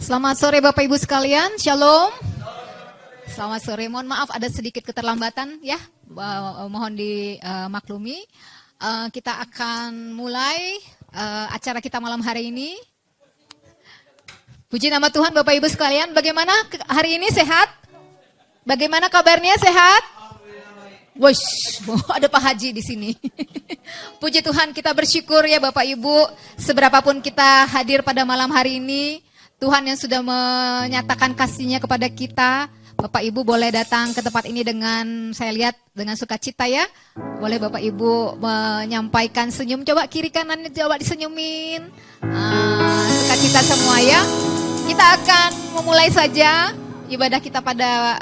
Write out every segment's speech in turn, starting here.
Selamat sore Bapak Ibu sekalian, Shalom. Selamat sore, mohon maaf ada sedikit keterlambatan ya, mohon dimaklumi. Kita akan mulai acara kita malam hari ini. Puji nama Tuhan Bapak Ibu sekalian, bagaimana hari ini sehat? Bagaimana kabarnya, sehat? Wush, ada Pak Haji di sini. Puji Tuhan, kita bersyukur ya Bapak Ibu, seberapapun kita hadir pada malam hari ini, Tuhan yang sudah menyatakan kasih-Nya kepada kita. Bapak Ibu boleh datang ke tempat ini dengan, saya lihat dengan sukacita ya. Boleh Bapak Ibu menyampaikan senyum, coba kiri kanan coba disenyumin. Sukacita semua ya. Kita akan memulai saja ibadah kita pada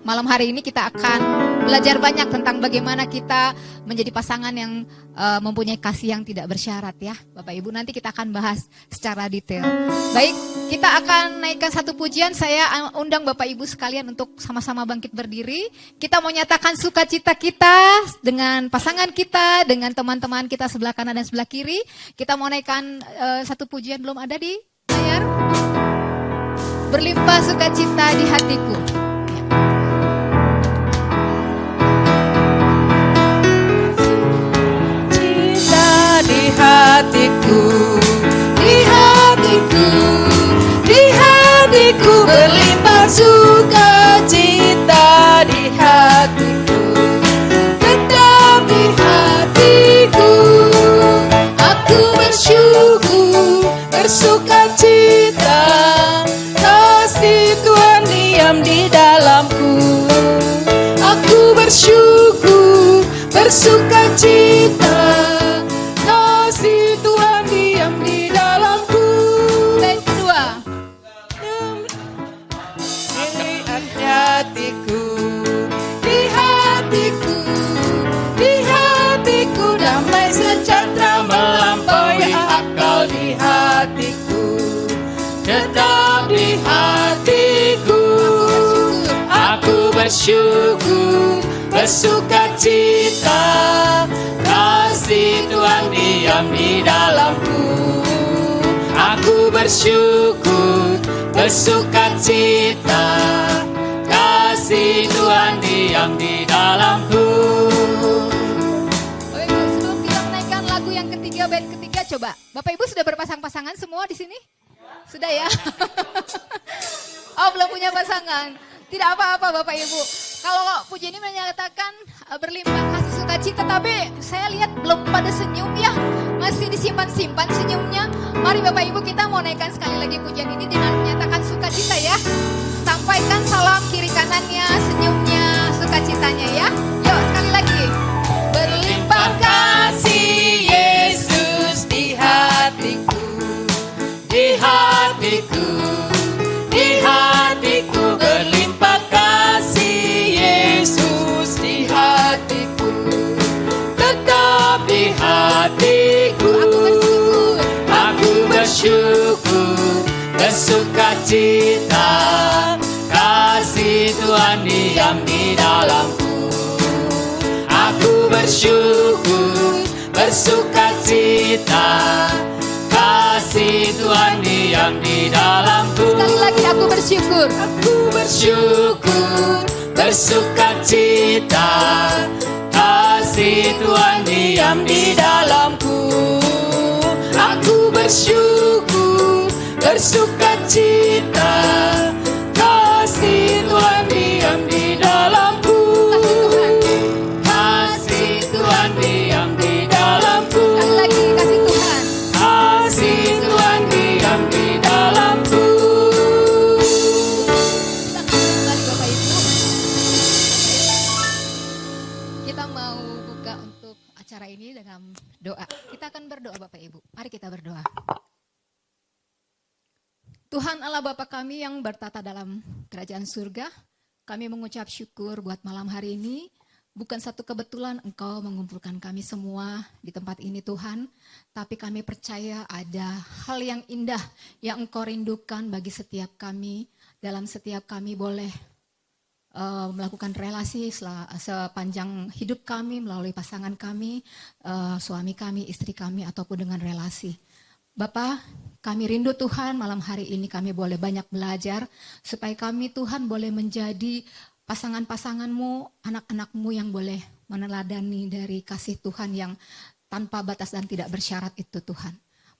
malam hari ini. Kita akan belajar banyak tentang bagaimana kita menjadi pasangan yang mempunyai kasih yang tidak bersyarat ya Bapak Ibu. Nanti kita akan bahas secara detail. Baik, kita akan naikkan satu pujian. Saya undang Bapak Ibu sekalian untuk sama-sama bangkit berdiri. Kita mau nyatakan sukacita kita dengan pasangan kita, dengan teman-teman kita sebelah kanan dan sebelah kiri. Kita mau naikkan satu pujian, belum ada di layar. Berlimpah sukacita di hatiku. Cinta di hatiku, di hatiku, di hatiku, berlimpah sukacita di hatiku, tetap di hatiku. Aku bersyukur, bersukacita. Kasih Tuhan diam di dalamku. Aku bersyukur, bersukacita. Kasih Tuhan diam di dalamku. Dan kedua, di hatiku, di hatiku, di hatiku, damai sejahtera melampaui akal di hatiku. Tetap di hatiku, aku bersyukur, bersukacita. Kasih Tuhan diam di dalamku. Aku bersyukur, bersukacita. Kasih Tuhan diam di dalamku. Bapak Ibu, sebelum kita menaikkan lagu yang ketiga, bait ketiga, coba Bapak Ibu sudah berpasang-pasangan semua di sini? Sudah ya? Oh, belum punya pasangan. Tidak apa-apa Bapak Ibu. Kalau puji ini menyatakan berlimpah kasih sukacita, tapi saya lihat belum pada senyum ya. Masih disimpan-simpan senyumnya. Mari Bapak Ibu, kita mau naikkan sekali lagi pujian ini dengan menyatakan sukacita ya. Sampaikan salam kiri kanannya, senyumnya, sukacitanya ya. Yuk sekali lagi. Berlimpah Kasih Yesus di hatiku, di hatiku, di hatiku, berlimpah kasih Yesus di hatiku, tetap di hatiku. Aku bersyukur, bersukacita. Kasih Tuhan diam di dalamku. Aku bersyukur, bersukacita. Kasih Tuhan diam di dalamku. Sekali lagi aku bersyukur. Aku bersyukur, bersukacita. Kasih Tuhan diam di dalamku. Aku bersyukur, bersukacita. Kasih Tuhan diam di dalamku. Kasih Tuhan diam di dalamku. Sekali lagi kasih Tuhan. Kasih Tuhan diam di dalamku. Kita akan kembali Bapak Ibu. Kita mau buka untuk acara ini dengan doa. Kita akan berdoa Bapak Ibu. Mari kita berdoa. Tuhan Allah Bapa kami yang bertata dalam kerajaan surga, kami mengucap syukur buat malam hari ini. Bukan satu kebetulan Engkau mengumpulkan kami semua di tempat ini Tuhan, tapi kami percaya ada hal yang indah yang Engkau rindukan bagi setiap kami. Dalam setiap kami boleh melakukan relasi sepanjang hidup kami melalui pasangan kami, suami kami, istri kami, ataupun dengan relasi. Bapa, kami rindu Tuhan malam hari ini kami boleh banyak belajar supaya kami Tuhan boleh menjadi pasangan-pasangan-Mu, anak-anak-Mu yang boleh meneladani dari kasih Tuhan yang tanpa batas dan tidak bersyarat itu Tuhan.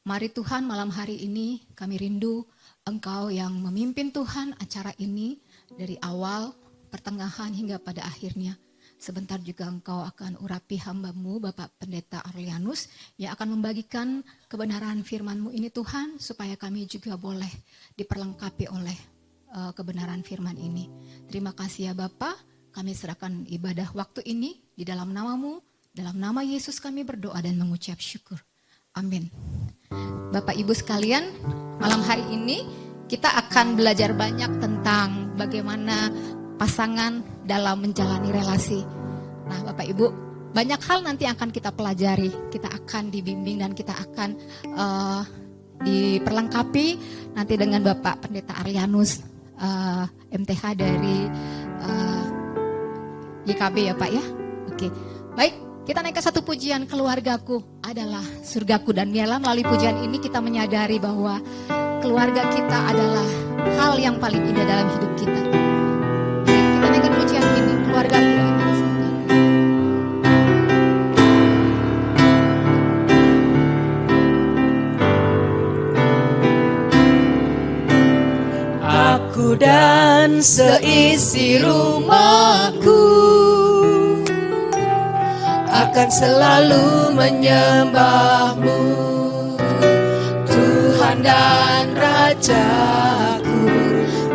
Mari Tuhan malam hari ini kami rindu Engkau yang memimpin Tuhan acara ini dari awal, pertengahan hingga pada akhirnya. Sebentar juga Engkau akan urapi hamba-Mu Bapak Pendeta Arlianus yang akan membagikan kebenaran firman-Mu ini Tuhan supaya kami juga boleh diperlengkapi oleh kebenaran firman ini. Terima kasih ya Bapak, kami serahkan ibadah waktu ini di dalam nama-Mu, dalam nama Yesus kami berdoa dan mengucap syukur. Amin. Bapak Ibu sekalian, malam hari ini kita akan belajar banyak tentang bagaimana pasangan dalam menjalani relasi. Nah Bapak Ibu, banyak hal nanti akan kita pelajari, kita akan dibimbing dan kita akan diperlengkapi nanti dengan Bapak Pendeta Arlianus MTH dari YKB ya Pak ya. Oke, baik. Kita naik ke satu pujian, keluargaku adalah surgaku. Dan biarlah melalui pujian ini kita menyadari bahwa keluarga kita adalah hal yang paling indah dalam hidup kita. Kita naikkan pujian ini, keluargaku adalah surgaku. Aku dan seisi rumahku akan selalu menyembah-Mu, Tuhan dan Rajaku,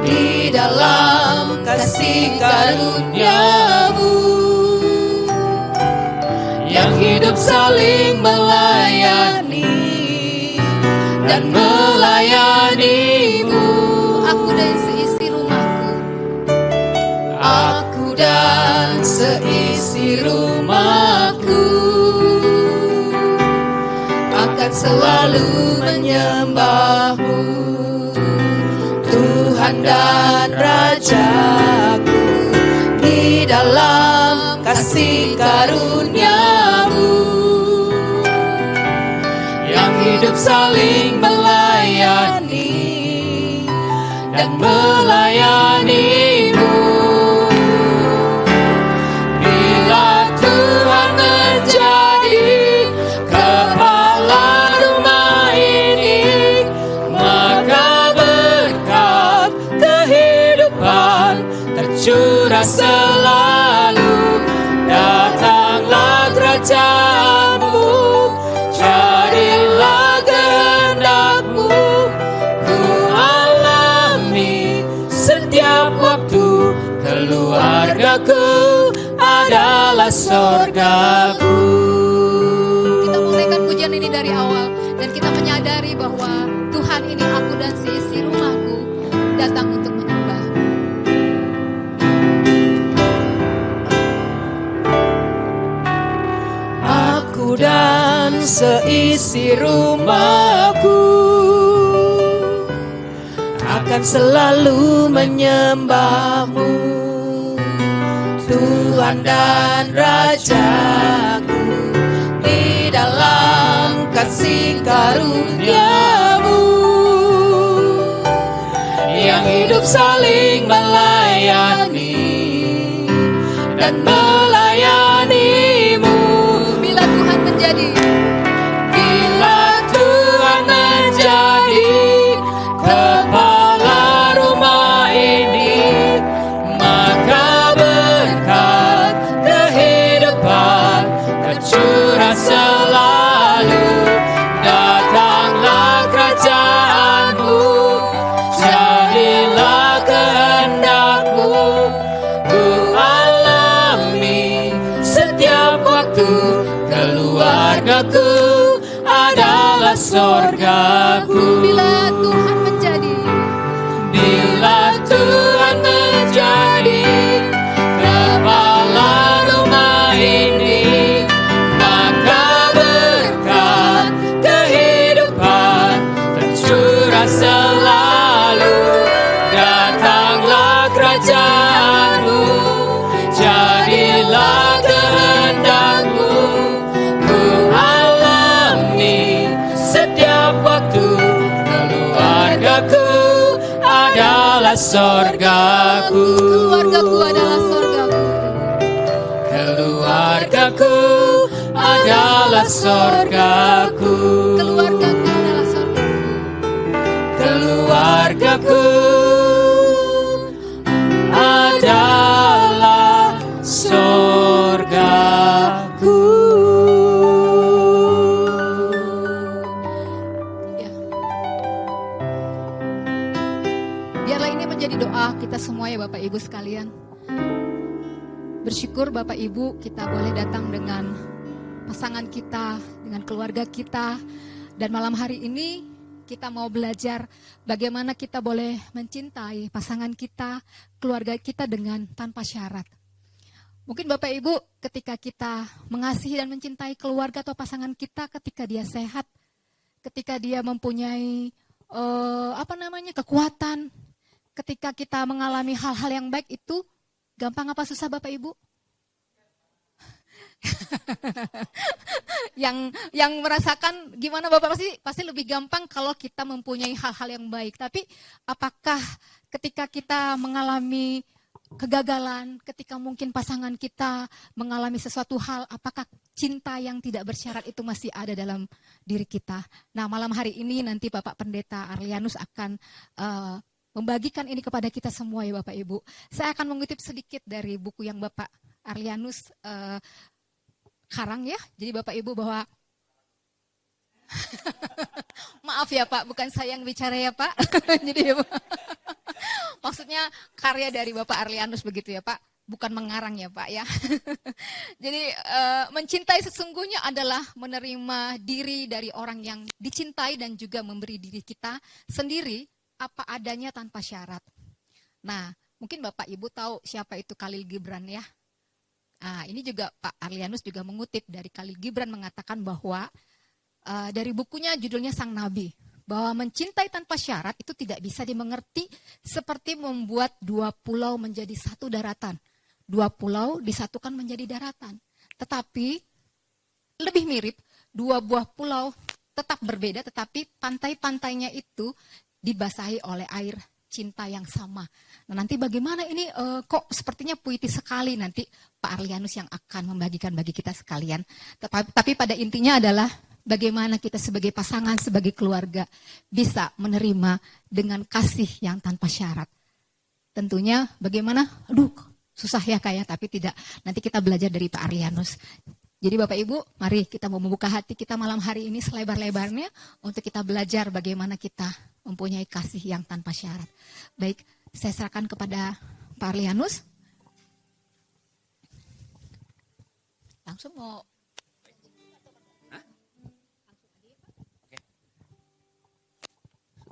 di dalam kasih karunia-Mu, yang hidup saling melayani dan melayani-Mu. Aku dan seisi rumahku, aku dan seisi rumahku akan selalu menyembah-Mu, Tuhan dan Rajaku, di dalam kasih karunia-Mu, yang hidup saling melayani dan melayani-Mu. Bila Tuhan menjadi kepala rumah ini, maka berkat kehidupan tercurah selalu. Datanglah kerajaan-Mu, jadilah kehendak-Mu, ku alami setiap waktu. Keluargaku adalah sorgaku. kita mulaikan pujian ini dari awal dan kita menyadari bahwa Tuhan ini aku dan seisi rumahku datang untuk menyembah. Aku dan seisi rumahku akan selalu menyembah-Mu, Tuhan dan Rajaku, di dalam kasih karunia-Mu, yang hidup saling melayani dan melayani-Mu. Bila Tuhan menjadi kepala rumah ini, maka berkat kehidupan tercurah selalu. Datanglah kerajaan-Mu, jadilah kehendak-Mu, ku alami setiap waktu. Keluargaku adalah sorgaku. bila Tuhan menjadi Bila Tuhan menjadi kepala rumah ini, maka berkat kehidupan tercurah selalu. Datanglah kerajaan-Mu, jadilah kehendak-Mu, ku alami setiap waktu. adalah sorgaku. Keluargaku adalah sorgaku. Keluargaku adalah sorgaku. Keluargaku adalah sorgaku. Keluargaku adalah sorgaku. Ya. Biarlah ini menjadi doa kita semua ya Bapak Ibu sekalian. Bersyukur Bapak Ibu kita boleh datang dengan pasangan kita, dengan keluarga kita. Dan malam hari ini kita mau belajar bagaimana kita boleh mencintai pasangan kita, keluarga kita dengan tanpa syarat. Mungkin Bapak Ibu ketika kita mengasihi dan mencintai keluarga atau pasangan kita ketika dia sehat, ketika dia mempunyai kekuatan, ketika kita mengalami hal-hal yang baik itu gampang apa susah Bapak Ibu? yang merasakan gimana Bapak pasti lebih gampang kalau kita mempunyai hal-hal yang baik. Tapi apakah ketika kita mengalami kegagalan, ketika mungkin pasangan kita mengalami sesuatu hal, apakah cinta yang tidak bersyarat itu masih ada dalam diri kita? Nah, malam hari ini nanti Bapak Pendeta Arlianus akan membagikan ini kepada kita semua ya Bapak Ibu. Saya akan mengutip sedikit dari buku yang Bapak Arlianus karang ya. Jadi Bapak Ibu bahwa maaf ya Pak, bukan saya yang bicara ya Pak. Jadi maksudnya karya dari Bapak Arlianus begitu ya Pak, bukan mengarang ya Pak ya. Jadi mencintai sesungguhnya adalah menerima diri dari orang yang dicintai dan juga memberi diri kita sendiri apa adanya tanpa syarat. Nah, mungkin Bapak Ibu tahu siapa itu Khalil Gibran ya. Nah, ini juga Pak Arlianus juga mengutip dari Khalil Gibran mengatakan bahwa dari bukunya judulnya Sang Nabi, bahwa mencintai tanpa syarat itu tidak bisa dimengerti seperti membuat dua pulau menjadi satu daratan. Dua pulau disatukan menjadi daratan. Tetapi lebih mirip, dua buah pulau tetap berbeda tetapi pantai-pantainya itu dibasahi oleh air cinta yang sama. Nah, nanti bagaimana ini kok sepertinya puitis sekali, nanti Pak Arlianus yang akan membagikan bagi kita sekalian. Tapi pada intinya adalah bagaimana kita sebagai pasangan, sebagai keluarga bisa menerima dengan kasih yang tanpa syarat. Tentunya bagaimana, susah ya kayak, tapi tidak. Nanti kita belajar dari Pak Arlianus. Jadi Bapak Ibu, mari kita mau membuka hati kita malam hari ini selebar-lebarnya untuk kita belajar bagaimana kita mempunyai kasih yang tanpa syarat. Baik, saya serahkan kepada Pak Arlianus. Langsung mau.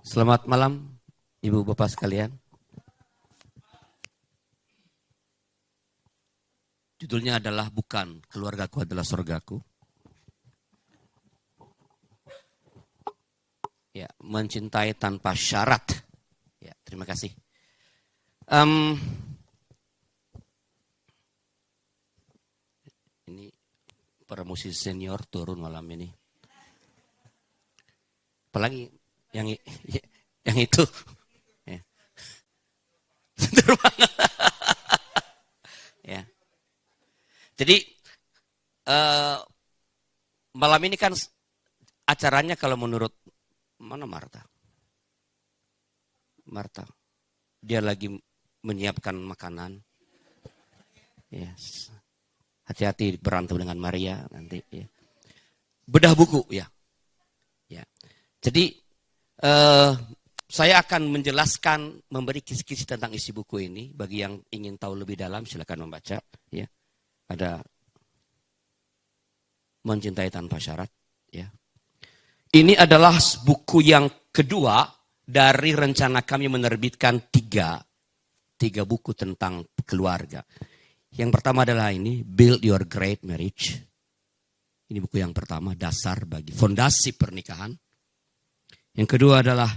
Selamat malam Ibu Bapak sekalian. Judulnya adalah Bukan Keluargaku Adalah Sorgaku. Ya, mencintai tanpa syarat. Ya, terima kasih. Ini para musisi senior turun malam ini. Apalagi yang itu. Ya. Ya. Jadi malam ini kan acaranya kalau menurut mana Marta? Dia lagi menyiapkan makanan. Yes. Hati-hati berantem dengan Maria nanti. Ya. Bedah buku ya. Ya. Jadi saya akan menjelaskan, memberi kisi-kisi tentang isi buku ini. Bagi yang ingin tahu lebih dalam silakan membaca. Ya. Ada Mencintai Tanpa Syarat. Ya. Ini adalah buku yang kedua dari rencana kami menerbitkan tiga buku tentang keluarga. Yang pertama adalah ini, Build Your Great Marriage. Ini buku yang pertama, dasar bagi fondasi pernikahan. Yang kedua adalah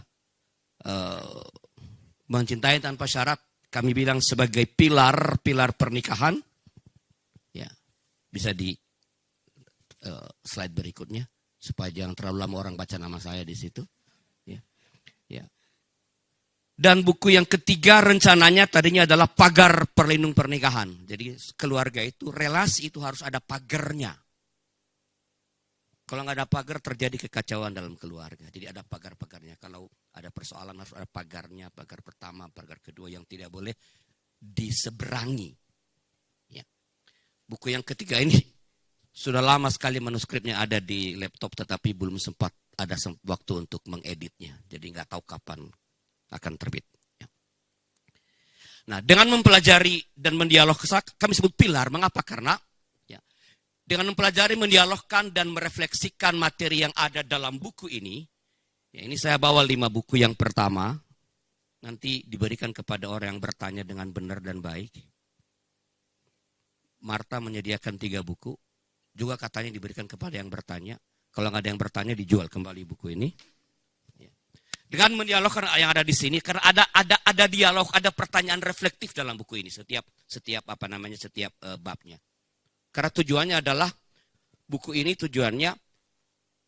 Mencintai Tanpa Syarat. Kami bilang sebagai pilar pernikahan. Ya, bisa di slide berikutnya supaya jangan terlalu lama orang baca nama saya di situ. Ya, ya. Dan buku yang ketiga rencananya tadinya adalah pagar perlindung pernikahan. Jadi keluarga itu, relasi itu harus ada pagarnya. Kalau nggak ada pagar terjadi kekacauan dalam keluarga. Jadi ada pagar-pagarnya. Kalau ada persoalan harus ada pagarnya. Pagar pertama, pagar kedua yang tidak boleh diseberangi. Ya. Buku yang ketiga ini sudah lama sekali manuskripnya ada di laptop tetapi belum sempat ada waktu untuk mengeditnya. Jadi nggak tahu kapan akan terbit. Ya. Nah, dengan mempelajari dan mendialog, kami sebut pilar. Mengapa? Karena ya, dengan mempelajari, mendialogkan dan merefleksikan materi yang ada dalam buku ini. Ya, ini saya bawa 5 buku. Yang pertama nanti diberikan kepada orang yang bertanya dengan benar dan baik. Marta menyediakan 3 buku. Juga katanya diberikan kepada yang bertanya. Kalau nggak ada yang bertanya, dijual kembali buku ini. Ya. Dengan mendialogkan yang ada di sini, karena ada dialog, ada pertanyaan reflektif dalam buku ini. Setiap babnya. Karena tujuannya adalah buku ini tujuannya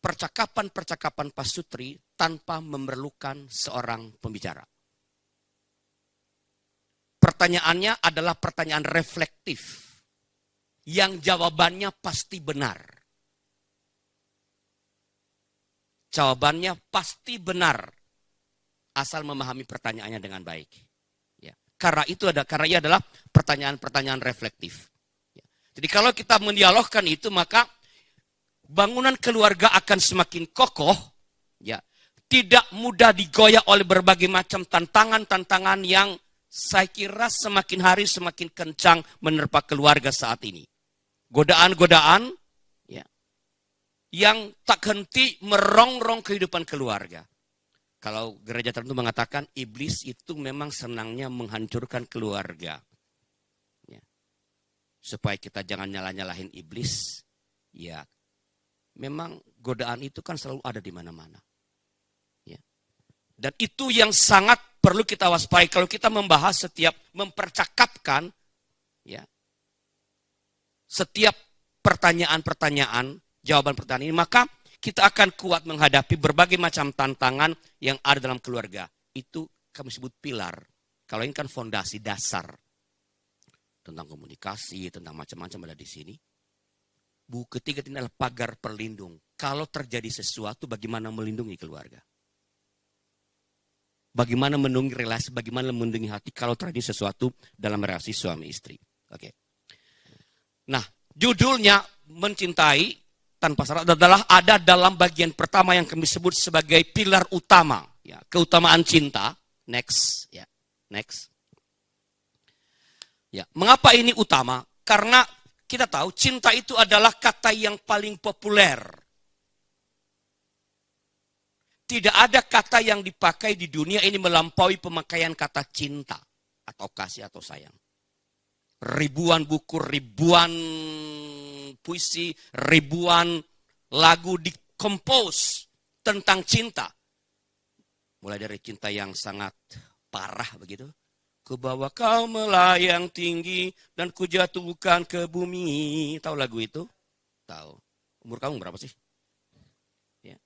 percakapan-percakapan pasutri tanpa memerlukan seorang pembicara. Pertanyaannya adalah pertanyaan reflektif. Yang jawabannya pasti benar. Jawabannya pasti benar. Asal memahami pertanyaannya dengan baik. Ya. Karena ia adalah pertanyaan-pertanyaan reflektif. Ya. Jadi kalau kita mendialogkan itu, maka bangunan keluarga akan semakin kokoh. Ya. Tidak mudah digoyah oleh berbagai macam tantangan-tantangan yang saya kira semakin hari semakin kencang menerpa keluarga saat ini. Godaan-godaan ya, yang tak henti merongrong kehidupan keluarga. Kalau gereja tertentu mengatakan iblis itu memang senangnya menghancurkan keluarga. Ya. Supaya kita jangan nyalah-nyalahin iblis. Ya, memang godaan itu kan selalu ada di mana-mana. Ya. Dan itu yang sangat perlu kita waspadai. Kalau kita membahas mempercakapkan, ya, setiap pertanyaan-pertanyaan, jawaban pertanyaan ini, maka kita akan kuat menghadapi berbagai macam tantangan yang ada dalam keluarga. Itu kami sebut pilar. Kalau ini kan fondasi dasar. Tentang komunikasi, tentang macam-macam ada di sini. Buku ketiga ini adalah pagar perlindung. Kalau terjadi sesuatu, bagaimana melindungi keluarga. Bagaimana melindungi relasi, bagaimana melindungi hati kalau terjadi sesuatu dalam relasi suami istri. Oke. Nah, judulnya Mencintai Tanpa Syarat adalah ada dalam bagian pertama yang kami sebut sebagai pilar utama. Ya, keutamaan cinta. Next. Ya, next. Ya, mengapa ini utama? Karena kita tahu cinta itu adalah kata yang paling populer. Tidak ada kata yang dipakai di dunia ini melampaui pemakaian kata cinta. Atau kasih atau sayang. Ribuan buku, ribuan puisi, ribuan lagu dikompos tentang cinta. Mulai dari cinta yang sangat parah begitu. Ku bawa kau melayang tinggi dan ku jatuhkan ke bumi. Tahu lagu itu? Tahu. Umur kamu berapa sih? Ya.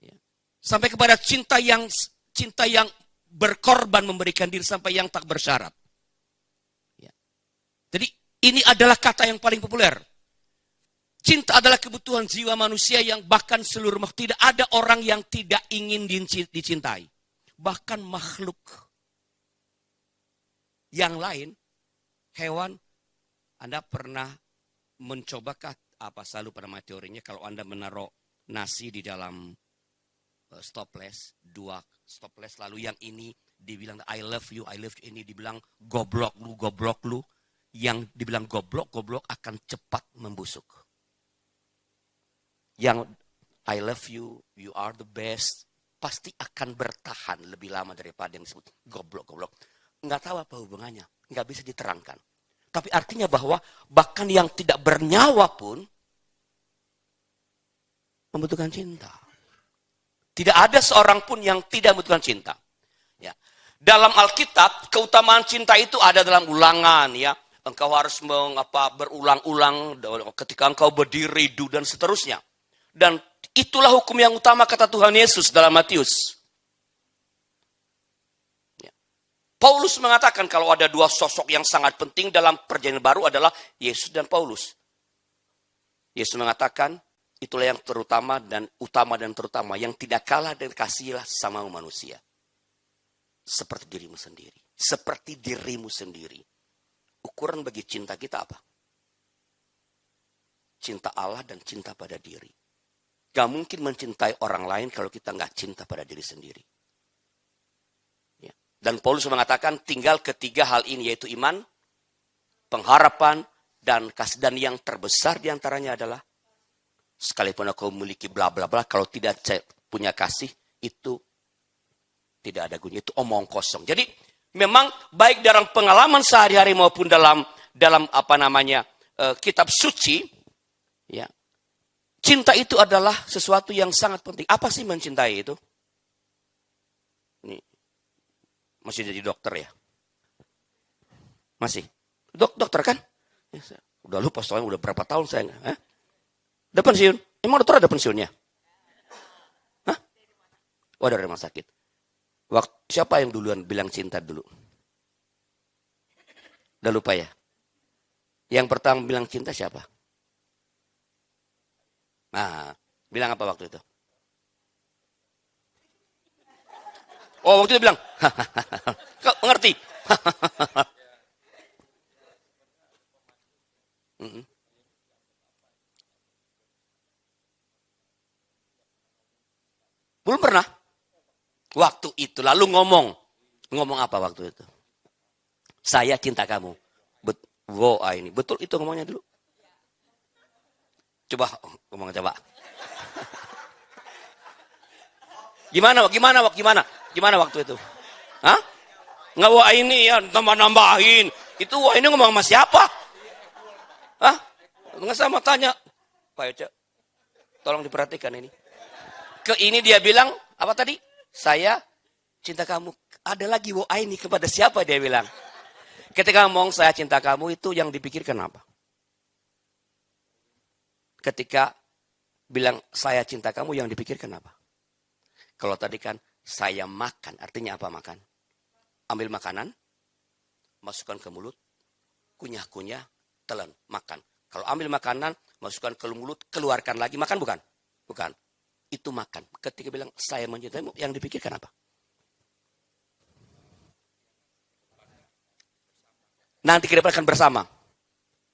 Ya. Sampai kepada cinta yang berkorban memberikan diri sampai yang tak bersyarat. Jadi ini adalah kata yang paling populer. Cinta adalah kebutuhan jiwa manusia yang bahkan seluruh makhluk. Tidak ada orang yang tidak ingin dicintai. Bahkan makhluk yang lain, hewan, Anda pernah mencobakah selalu pada teorinya kalau Anda menaruh nasi di dalam stopless, 2 stopless, lalu yang ini dibilang I love you, ini dibilang goblok lu. Yang dibilang goblok akan cepat membusuk. Yang I love you, you are the best, pasti akan bertahan lebih lama daripada yang disebut goblok. Nggak tahu apa hubungannya, nggak bisa diterangkan. Tapi artinya bahwa bahkan yang tidak bernyawa pun membutuhkan cinta. Tidak ada seorang pun yang tidak membutuhkan cinta. Ya. Dalam Alkitab, keutamaan cinta itu ada dalam Ulangan, ya. Engkau harus berulang-ulang ketika engkau berdiri, dan seterusnya. Dan itulah hukum yang utama kata Tuhan Yesus dalam Matius. Ya. Paulus mengatakan kalau ada dua sosok yang sangat penting dalam perjanjian baru adalah Yesus dan Paulus. Yesus mengatakan, itulah yang terutama dan terutama, yang tidak kalah dan kasihilah sama manusia. Seperti dirimu sendiri. Seperti dirimu sendiri. Ukuran bagi cinta kita apa? Cinta Allah dan cinta pada diri. Gak mungkin mencintai orang lain kalau kita gak cinta pada diri sendiri. Ya. Dan Paulus mengatakan tinggal ketiga hal ini, yaitu iman, pengharapan, dan kasih. Dan yang terbesar diantaranya adalah, sekalipun aku memiliki bla bla bla, kalau tidak punya kasih, itu tidak ada gunanya. Itu omong kosong. Jadi memang baik dalam pengalaman sehari-hari maupun dalam kitab suci, ya, cinta itu adalah sesuatu yang sangat penting. Apa sih mencintai itu? Ini masih jadi dokter ya? Masih? Dokter kan? Ya, udah lupa soalnya udah berapa tahun saya. Udah pensiun? Emang dokter ada pensiunnya? Hah? Oh, dari rumah sakit. Siapa yang duluan bilang cinta dulu? Udah lupa ya? Yang pertama bilang cinta siapa? Nah, bilang apa waktu itu? Oh, waktu itu bilang, kok mengerti? Belum pernah. Waktu itu lalu ngomong apa waktu itu? Saya cinta kamu. Ini betul itu ngomongnya dulu. Coba ngomong coba. Gimana waktu itu? Hah? Nggak wah ini ya nambahin. Itu wah ini ngomong sama siapa? Hah? Nggak sama tanya. Pak Yoce, tolong diperhatikan ini. Ke ini dia bilang apa tadi? Saya cinta kamu. Ada lagi wah ini kepada siapa dia bilang? Ketika ngomong saya cinta kamu itu yang dipikirkan apa? Ketika bilang saya cinta kamu yang dipikirkan apa? Kalau tadi kan saya makan, artinya apa makan? Ambil makanan, masukkan ke mulut, kunyah-kunyah, telan, makan. Kalau ambil makanan, masukkan ke mulut, keluarkan lagi, makan bukan? Bukan. Itu makan. Ketika bilang saya mencintaimu, yang dipikirkan apa? Nanti ke depan akan bersama.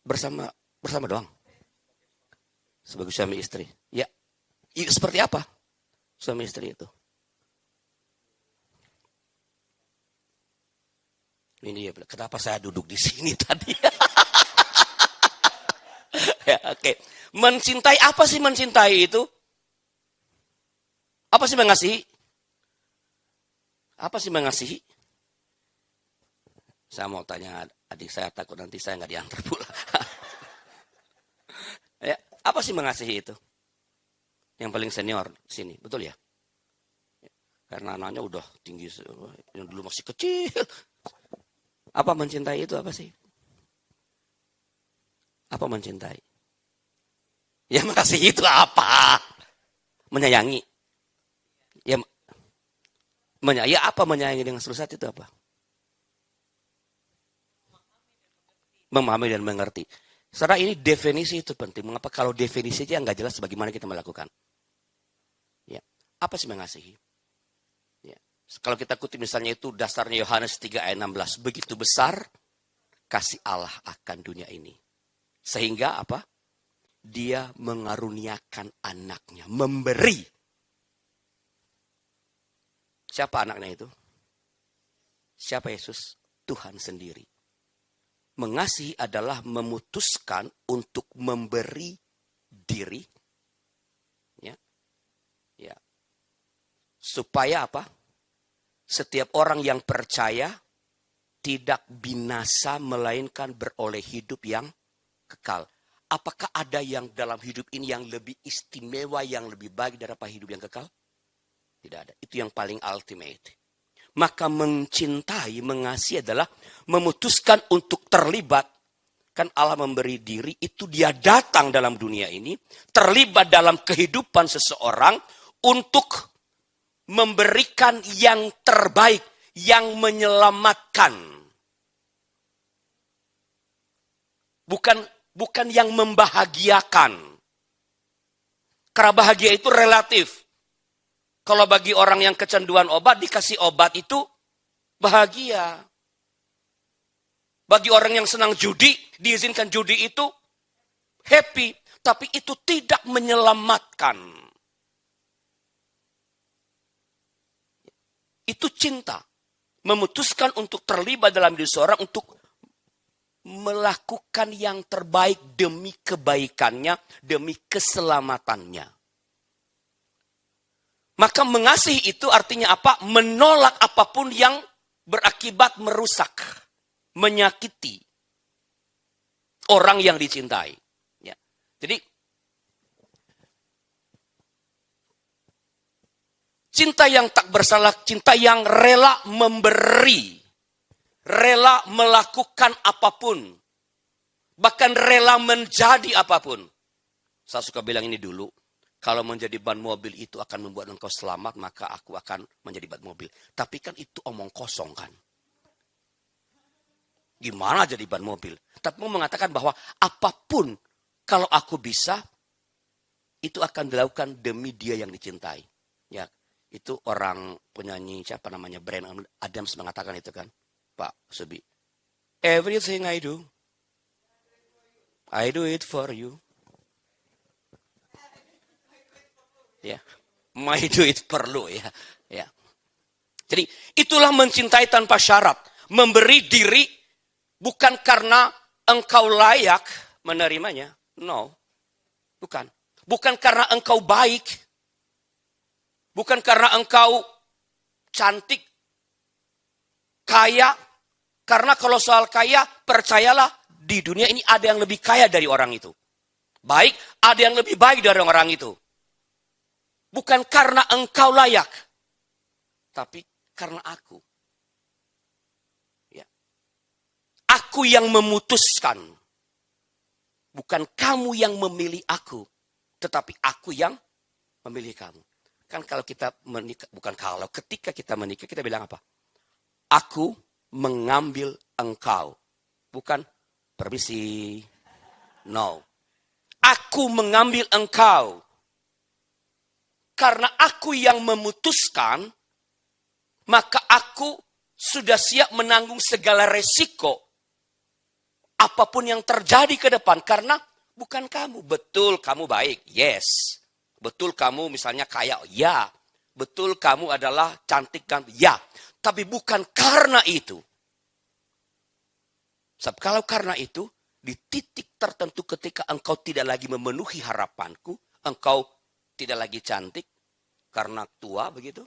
Bersama doang. Sebagai suami istri. Ya. Seperti apa suami istri itu? Ini ya, kenapa saya duduk di sini tadi? Ya, oke. Mencintai, apa sih mencintai itu? Apa sih mengasihi? Apa sih mengasihi? Saya mau tanya adik saya, takut nanti saya nggak diantar pula. Ya, apa sih mengasihi itu? Yang paling senior sini, betul ya? Karena anaknya udah tinggi, yang dulu masih kecil. Apa mencintai itu apa sih? Apa mencintai? Ya mengasihi itu apa? Menyayangi. Ya apa menyayangi dengan seluruh hati itu apa? Memahami dan mengerti. Saudara, ini definisi itu penting. Mengapa kalau definisi aja nggak jelas bagaimana kita melakukan? Ya, apa sih mengasihi? Ya. Kalau kita kutip misalnya itu dasarnya Yohanes 3 ayat 16. Begitu besar kasih Allah akan dunia ini. Sehingga apa? Dia mengaruniakan anaknya. Memberi. Siapa anaknya itu? Siapa Yesus? Tuhan sendiri. Mengasihi adalah memutuskan untuk memberi diri. Ya. Ya. Supaya apa? Setiap orang yang percaya tidak binasa melainkan beroleh hidup yang kekal. Apakah ada yang dalam hidup ini yang lebih istimewa, yang lebih baik daripada hidup yang kekal? Tidak ada. Itu yang paling ultimate. Maka mencintai, mengasihi adalah memutuskan untuk terlibat. Kan Allah memberi diri, itu dia datang dalam dunia ini. Terlibat dalam kehidupan seseorang untuk memberikan yang terbaik. yang menyelamatkan. Bukan yang membahagiakan. Karena bahagia itu relatif. Kalau bagi orang yang kecanduan obat, dikasih obat itu bahagia. Bagi orang yang senang judi, diizinkan judi itu happy. Tapi itu tidak menyelamatkan. Itu cinta. Memutuskan untuk terlibat dalam diri seorang untuk melakukan yang terbaik demi kebaikannya, demi keselamatannya. Maka mengasihi itu artinya apa? Menolak apapun yang berakibat merusak, menyakiti orang yang dicintai. Ya. Jadi, cinta yang tak bersalah, cinta yang rela memberi, rela melakukan apapun, bahkan rela menjadi apapun. Saya suka bilang ini dulu. Kalau menjadi ban mobil itu akan membuat engkau selamat, maka aku akan menjadi ban mobil. Tapi kan itu omong kosong kan. Gimana jadi ban mobil? Tapi mau mengatakan bahwa apapun kalau aku bisa, itu akan dilakukan demi dia yang dicintai. Ya, itu orang penyanyi siapa namanya, Bryan Adams mengatakan itu kan, Pak Subi. Everything I do it for you. Ya, my do it perlu ya. Ya. Jadi itulah mencintai tanpa syarat, memberi diri bukan karena engkau layak menerimanya, no, bukan. Bukan karena engkau baik, bukan karena engkau cantik, kaya. Karena kalau soal kaya, percayalah di dunia ini ada yang lebih kaya dari orang itu. Baik, ada yang lebih baik dari orang itu. Bukan karena engkau layak, tapi karena aku. Ya. Aku yang memutuskan. Bukan kamu yang memilih aku, tetapi aku yang memilih kamu. Kan kalau kita menikah, ketika kita menikah, kita bilang apa? Aku mengambil engkau. Bukan permisi. No. Aku mengambil engkau. Karena aku yang memutuskan, maka aku sudah siap menanggung segala resiko. Apapun yang terjadi ke depan. Karena bukan kamu. Betul kamu baik. Yes. Betul kamu misalnya kaya. Ya. Betul kamu adalah cantik kan. Ya. Tapi bukan karena itu. Sebab kalau karena itu, di titik tertentu ketika engkau tidak lagi memenuhi harapanku, engkau tidak lagi cantik karena tua begitu.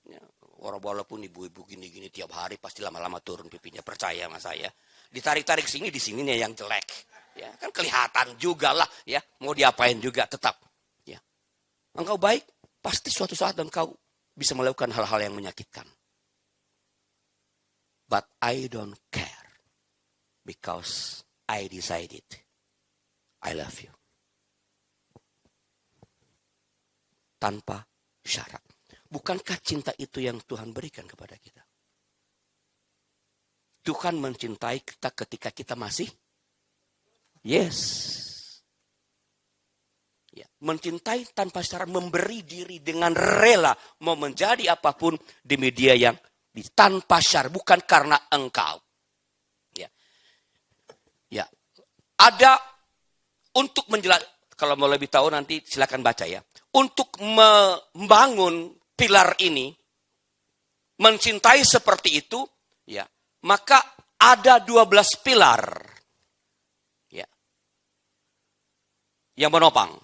Ya, walaupun ibu-ibu gini-gini tiap hari pasti lama-lama turun pipinya, percaya sama saya. Ditarik-tarik sini, di sini nih yang jelek. Ya, kan kelihatan juga lah ya, mau diapain juga tetap. Ya. Engkau baik, pasti suatu saat engkau bisa melakukan hal-hal yang menyakitkan. But I don't care because I decided I love you. Tanpa syarat. Bukankah cinta itu yang Tuhan berikan kepada kita? Tuhan mencintai kita ketika kita masih? Yes. Ya, mencintai tanpa syarat, memberi diri dengan rela, mau menjadi apapun demi dia yang tanpa syarat, bukan karena engkau. Ya. Ya. Ada untuk menjelaskan, kalau mau lebih tahu nanti silakan baca ya. Untuk membangun pilar ini, mencintai seperti itu, ya, maka ada 12 pilar ya, yang menopang.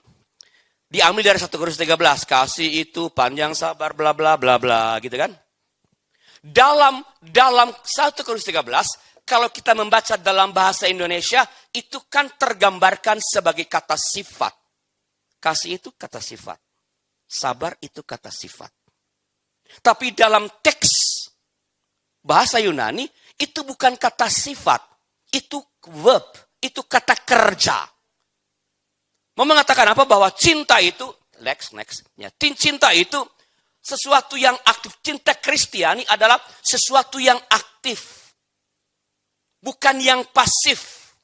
Diambil dari 1 Korintus 13, kasih itu panjang sabar bla bla bla bla gitu kan. Dalam 1 Korintus 13, kalau kita membaca dalam bahasa Indonesia, itu kan tergambarkan sebagai kata sifat. Kasih itu kata sifat. Sabar itu kata sifat. Tapi dalam teks bahasa Yunani, itu bukan kata sifat. Itu verb. Itu kata kerja. Mau mengatakan apa? Bahwa cinta itu, next. Ya, cinta itu Sesuatu yang aktif. Cinta Kristiani adalah sesuatu yang aktif. Bukan yang pasif.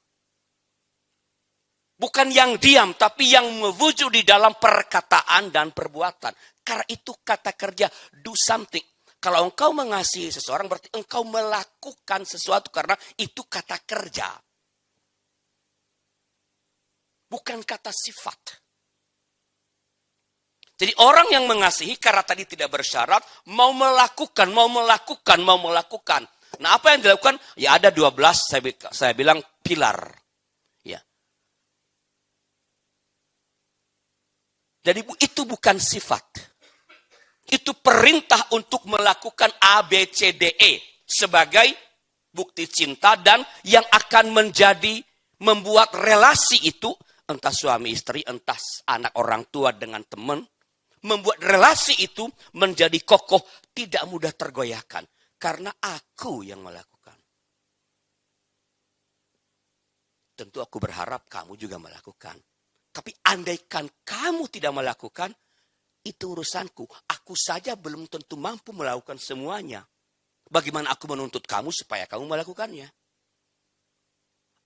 Bukan yang diam, tapi yang mewujud di dalam perkataan dan perbuatan. Karena itu kata kerja, do something. Kalau engkau mengasihi seseorang, berarti engkau melakukan sesuatu karena itu kata kerja. Bukan kata sifat. Jadi orang yang mengasihi karena tadi tidak bersyarat, mau melakukan. Nah apa yang dilakukan? Ya ada 12, saya bilang pilar. Ya. Jadi itu bukan sifat. Itu perintah untuk melakukan A, B, C, D, E sebagai bukti cinta dan yang akan membuat relasi itu, entah suami istri, entah anak orang tua dengan teman, membuat relasi itu menjadi kokoh, tidak mudah tergoyahkan. Karena aku yang melakukan. Tentu aku berharap kamu juga melakukan. Tapi andaikan kamu tidak melakukan, itu urusanku. Aku saja belum tentu mampu melakukan semuanya. Bagaimana aku menuntut kamu supaya kamu melakukannya?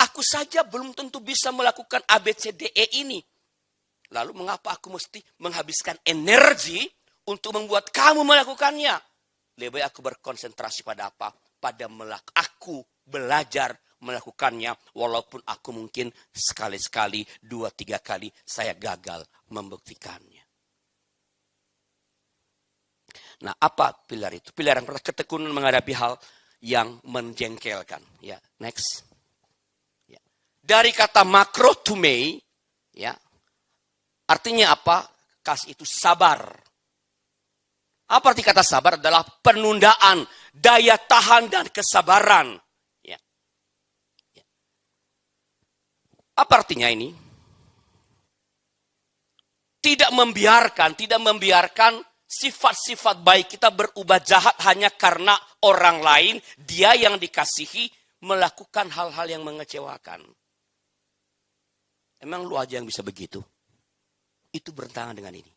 Aku saja belum tentu bisa melakukan A, B, C, D, E ini. Lalu mengapa aku mesti menghabiskan energi untuk membuat kamu melakukannya? Lebih baik aku berkonsentrasi pada apa? Pada aku belajar melakukannya. Walaupun aku mungkin sekali-sekali, 2-3 kali saya gagal membuktikannya. Nah, apa pilar itu? Pilar yang pertama, ketekunan menghadapi hal yang menjengkelkan. Ya, next. Ya. Dari kata makro to me, ya, artinya apa? Kasih itu sabar. Apa arti kata sabar? Adalah penundaan, daya tahan dan kesabaran. Ya. Ya. Apa artinya ini? Tidak membiarkan sifat-sifat baik kita berubah jahat hanya karena orang lain, dia yang dikasihi, melakukan hal-hal yang mengecewakan. Emang lu aja yang bisa begitu? Itu bertentangan dengan ini.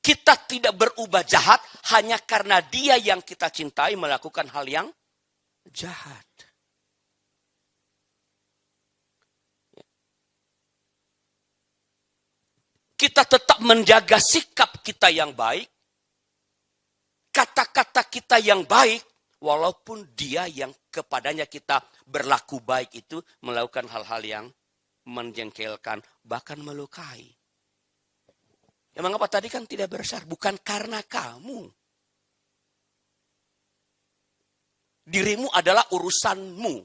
Kita tidak berubah jahat hanya karena dia yang kita cintai melakukan hal yang jahat. Kita tetap menjaga sikap kita yang baik, kata-kata kita yang baik, walaupun dia yang kepadanya kita berlaku baik itu melakukan hal-hal yang menjengkelkan, bahkan melukai. Emang apa tadi kan tidak bersyarat, bukan karena kamu. Dirimu adalah urusanmu,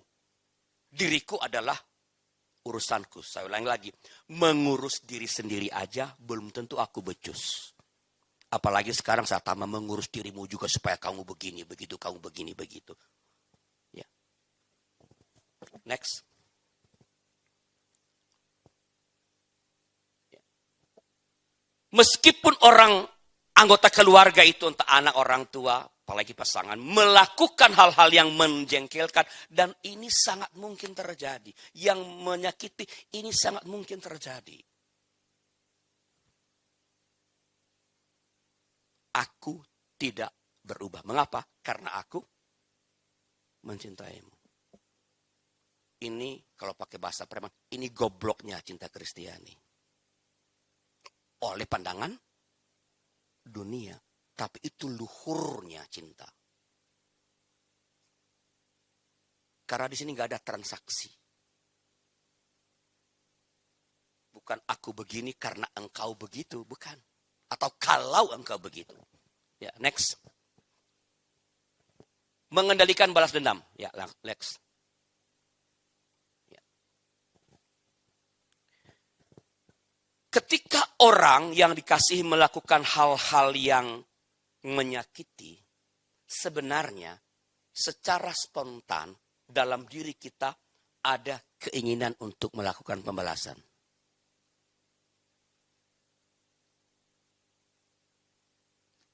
diriku adalah urusanku. Saya ulang lagi, mengurus diri sendiri aja belum tentu aku becus. Apalagi sekarang saya tambah mengurus dirimu juga supaya kamu begini, begitu, kamu begini, begitu. Ya. Next. Ya. Meskipun orang anggota keluarga itu, entah anak, orang tua, apalagi pasangan, melakukan hal-hal yang menjengkelkan. Dan ini sangat mungkin terjadi. Yang menyakiti, ini sangat mungkin terjadi. Aku tidak berubah. Mengapa? Karena aku mencintaimu. Ini, kalau pakai bahasa preman, ini gobloknya cinta Kristiani. Oleh pandangan dunia. Tapi itu luhurnya cinta. Karena di sini nggak ada transaksi. Bukan aku begini karena engkau begitu, bukan. Atau kalau engkau begitu. Ya, next. Mengendalikan balas dendam. Ya, next. Ya. Ketika orang yang dikasihi melakukan hal-hal yang menyakiti, sebenarnya secara spontan dalam diri kita ada keinginan untuk melakukan pembalasan.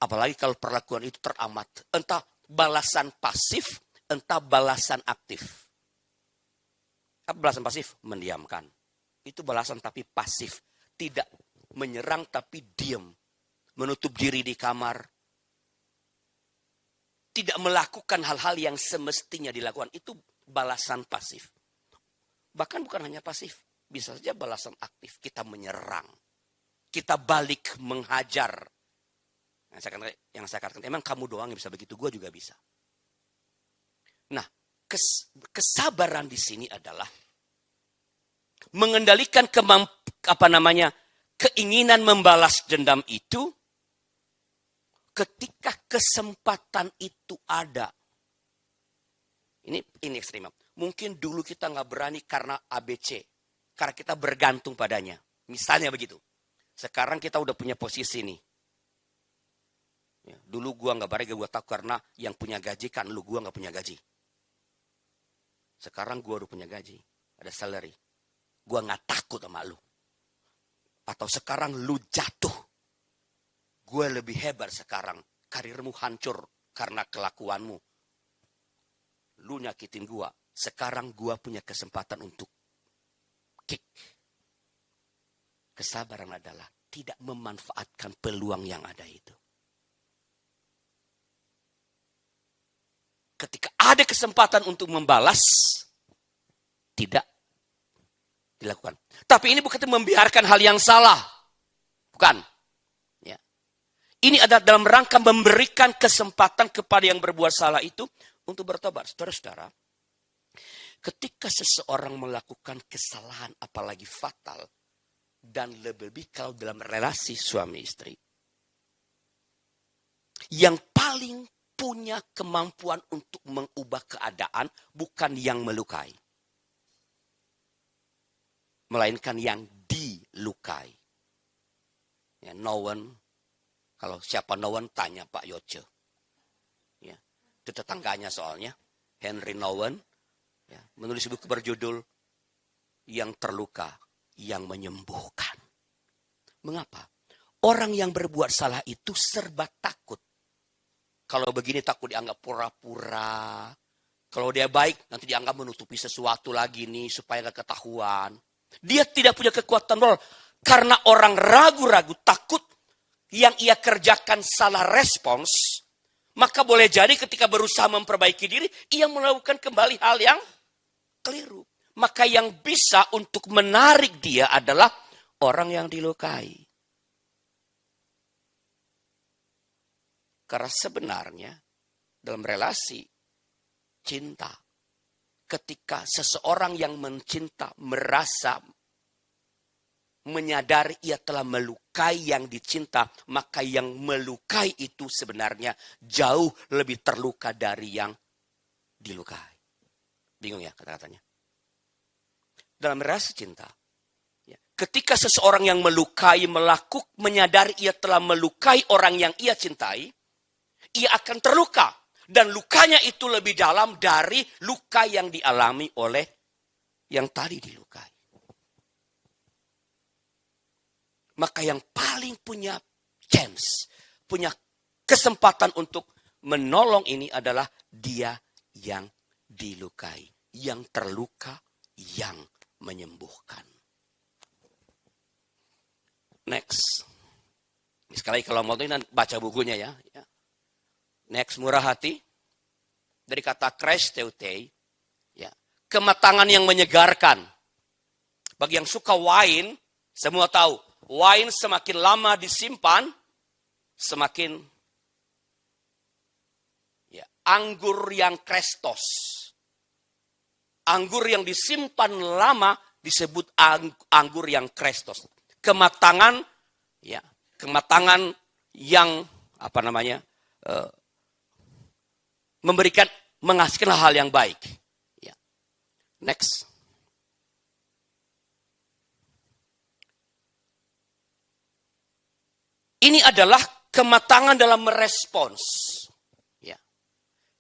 Apalagi kalau perlakuan itu teramat, entah balasan pasif, entah balasan aktif. Apa balasan pasif? Mendiamkan. Itu balasan tapi pasif, tidak menyerang tapi diam, menutup diri di kamar, tidak melakukan hal-hal yang semestinya dilakukan, itu balasan pasif. Bahkan bukan hanya pasif, bisa saja balasan aktif. Kita menyerang, kita balik menghajar. Yang saya katakan, emang kamu doang yang bisa begitu, gue juga bisa. Nah, kesabaran di sini adalah mengendalikan keinginan membalas dendam itu ketika kesempatan itu ada. Ini ekstrim. Mungkin dulu kita nggak berani karena ABC, karena kita bergantung padanya. Misalnya begitu. Sekarang kita udah punya posisi nih. Ya, dulu gua nggak berani, gua tahu karena yang punya gaji kan lu, gua nggak punya gaji. Sekarang gua udah punya gaji, ada salary. Gua nggak takut sama lu. Atau sekarang lu jatuh, gue lebih hebat sekarang. Karirmu hancur karena kelakuanmu. Lu nyakitin gue. Sekarang gue punya kesempatan untuk kick. Kesabaran adalah tidak memanfaatkan peluang yang ada itu. Ketika ada kesempatan untuk membalas, tidak dilakukan. Tapi ini bukan membiarkan hal yang salah. Bukan. Ya. Ini adalah dalam rangka memberikan kesempatan kepada yang berbuat salah itu untuk bertobat. Saudara-saudara, ketika seseorang melakukan kesalahan apalagi fatal, dan lebih kalau dalam relasi suami istri, yang paling punya kemampuan untuk mengubah keadaan bukan yang melukai, melainkan yang dilukai. Ya, Nowen, kalau siapa Nowen tanya Pak Yoce. Ya, itu tetangganya soalnya, Henry Nowen, ya, menulis buku berjudul Yang Terluka, Yang Menyembuhkan. Mengapa? Orang yang berbuat salah itu serba takut. Kalau begini takut dianggap pura-pura. Kalau dia baik, nanti dianggap menutupi sesuatu lagi nih supaya gak ketahuan. Dia tidak punya kekuatan moral. Karena orang ragu-ragu, takut yang ia kerjakan salah respons. Maka boleh jadi ketika berusaha memperbaiki diri, ia melakukan kembali hal yang keliru. Maka yang bisa untuk menarik dia adalah orang yang dilukai. Karena sebenarnya dalam relasi cinta, ketika seseorang yang mencinta merasa menyadari ia telah melukai yang dicinta, maka yang melukai itu sebenarnya jauh lebih terluka dari yang dilukai. Bingung ya kata-katanya? Dalam relasi cinta, ya, ketika seseorang yang melukai menyadari ia telah melukai orang yang ia cintai, ia akan terluka. Dan lukanya itu lebih dalam dari luka yang dialami oleh yang tadi dilukai. Maka yang paling punya chance, punya kesempatan untuk menolong ini adalah dia yang dilukai. Yang terluka, yang menyembuhkan. Next. Sekali kalau mau ini baca bukunya ya. Next, murah hati. Dari kata kres teutei. Ya. Kematangan yang menyegarkan. Bagi yang suka wine, semua tahu. Wine semakin lama disimpan, semakin ya, anggur yang krestos. Anggur yang disimpan lama disebut anggur yang krestos. Kematangan, ya, kematangan yang menghasilkan hal yang baik. Ya. Next. Ini adalah kematangan dalam merespons. Ya.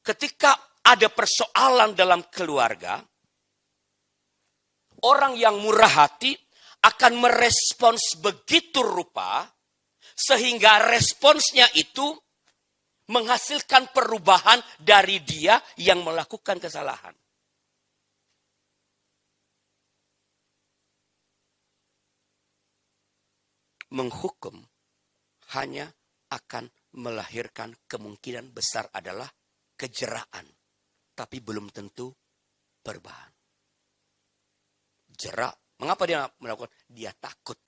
Ketika ada persoalan dalam keluarga, orang yang murah hati akan merespons begitu rupa, sehingga responsnya itu menghasilkan perubahan dari dia yang melakukan kesalahan. menghukum hanya akan melahirkan kemungkinan besar adalah kejeraan. Tapi belum tentu perubahan. Jerak. Mengapa dia melakukan? Dia takut.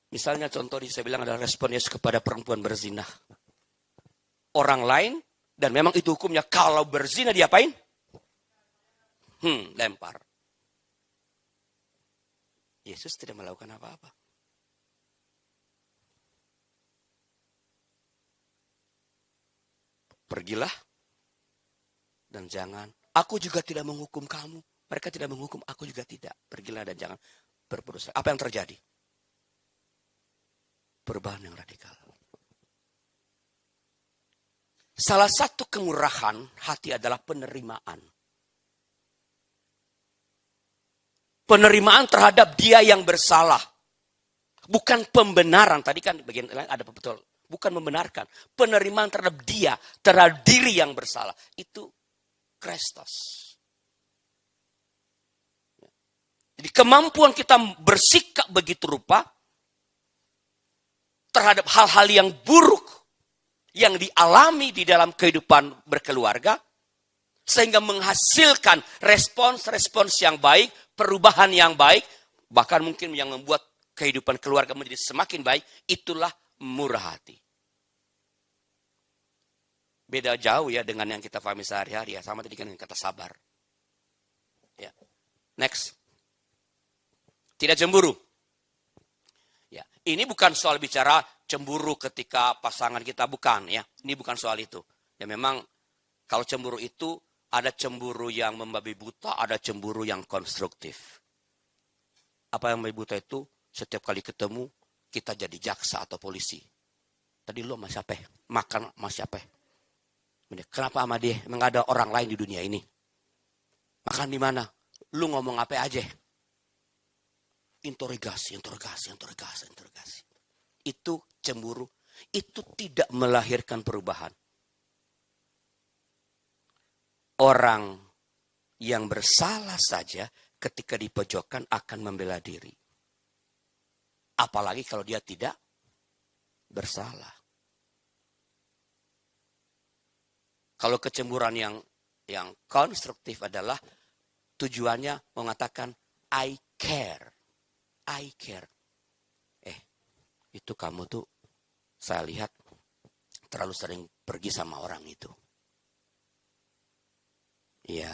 Misalnya contoh saya bilang adalah respon Yesus kepada perempuan berzina. Orang lain, dan memang itu hukumnya, kalau berzina diapain? Lempar. Yesus tidak melakukan apa-apa. Pergilah dan jangan. Aku juga tidak menghukum kamu. Mereka tidak menghukum, aku juga tidak. Pergilah dan jangan berbuat dosa. Apa yang terjadi? Perubahan yang radikal. Salah satu kemurahan hati adalah penerimaan. Penerimaan terhadap dia yang bersalah. Bukan pembenaran. Tadi kan bagian lain ada betul. Bukan membenarkan. Penerimaan terhadap dia, terhadap diri yang bersalah. Itu Kristus. Jadi kemampuan kita bersikap begitu rupa terhadap hal-hal yang buruk yang dialami di dalam kehidupan berkeluarga, sehingga menghasilkan respons-respons yang baik, perubahan yang baik, bahkan mungkin yang membuat kehidupan keluarga menjadi semakin baik, itulah murah hati. Beda jauh ya dengan yang kita pahami sehari-hari ya, sama tadi dengan kata sabar. Ya. Next. Tidak cemburu. Ya, ini bukan soal bicara cemburu ketika pasangan kita, bukan ya. Ini bukan soal itu. Ya memang kalau cemburu itu ada cemburu yang membabi buta, ada cemburu yang konstruktif. Apa yang membabi buta itu? Setiap kali ketemu kita jadi jaksa atau polisi. Tadi lo sama siapa? Makan sama siapa? Kenapa sama dia? Emang ada orang lain di dunia ini? Makan di mana? Lu ngomong apa aja? Interogasi. Itu cemburu. Itu tidak melahirkan perubahan. Orang yang bersalah saja ketika dipojokkan akan membela diri. Apalagi kalau dia tidak bersalah. Kalau kecemburuan yang konstruktif adalah tujuannya mengatakan I care. I care. Itu kamu tuh saya lihat terlalu sering pergi sama orang itu. Ya,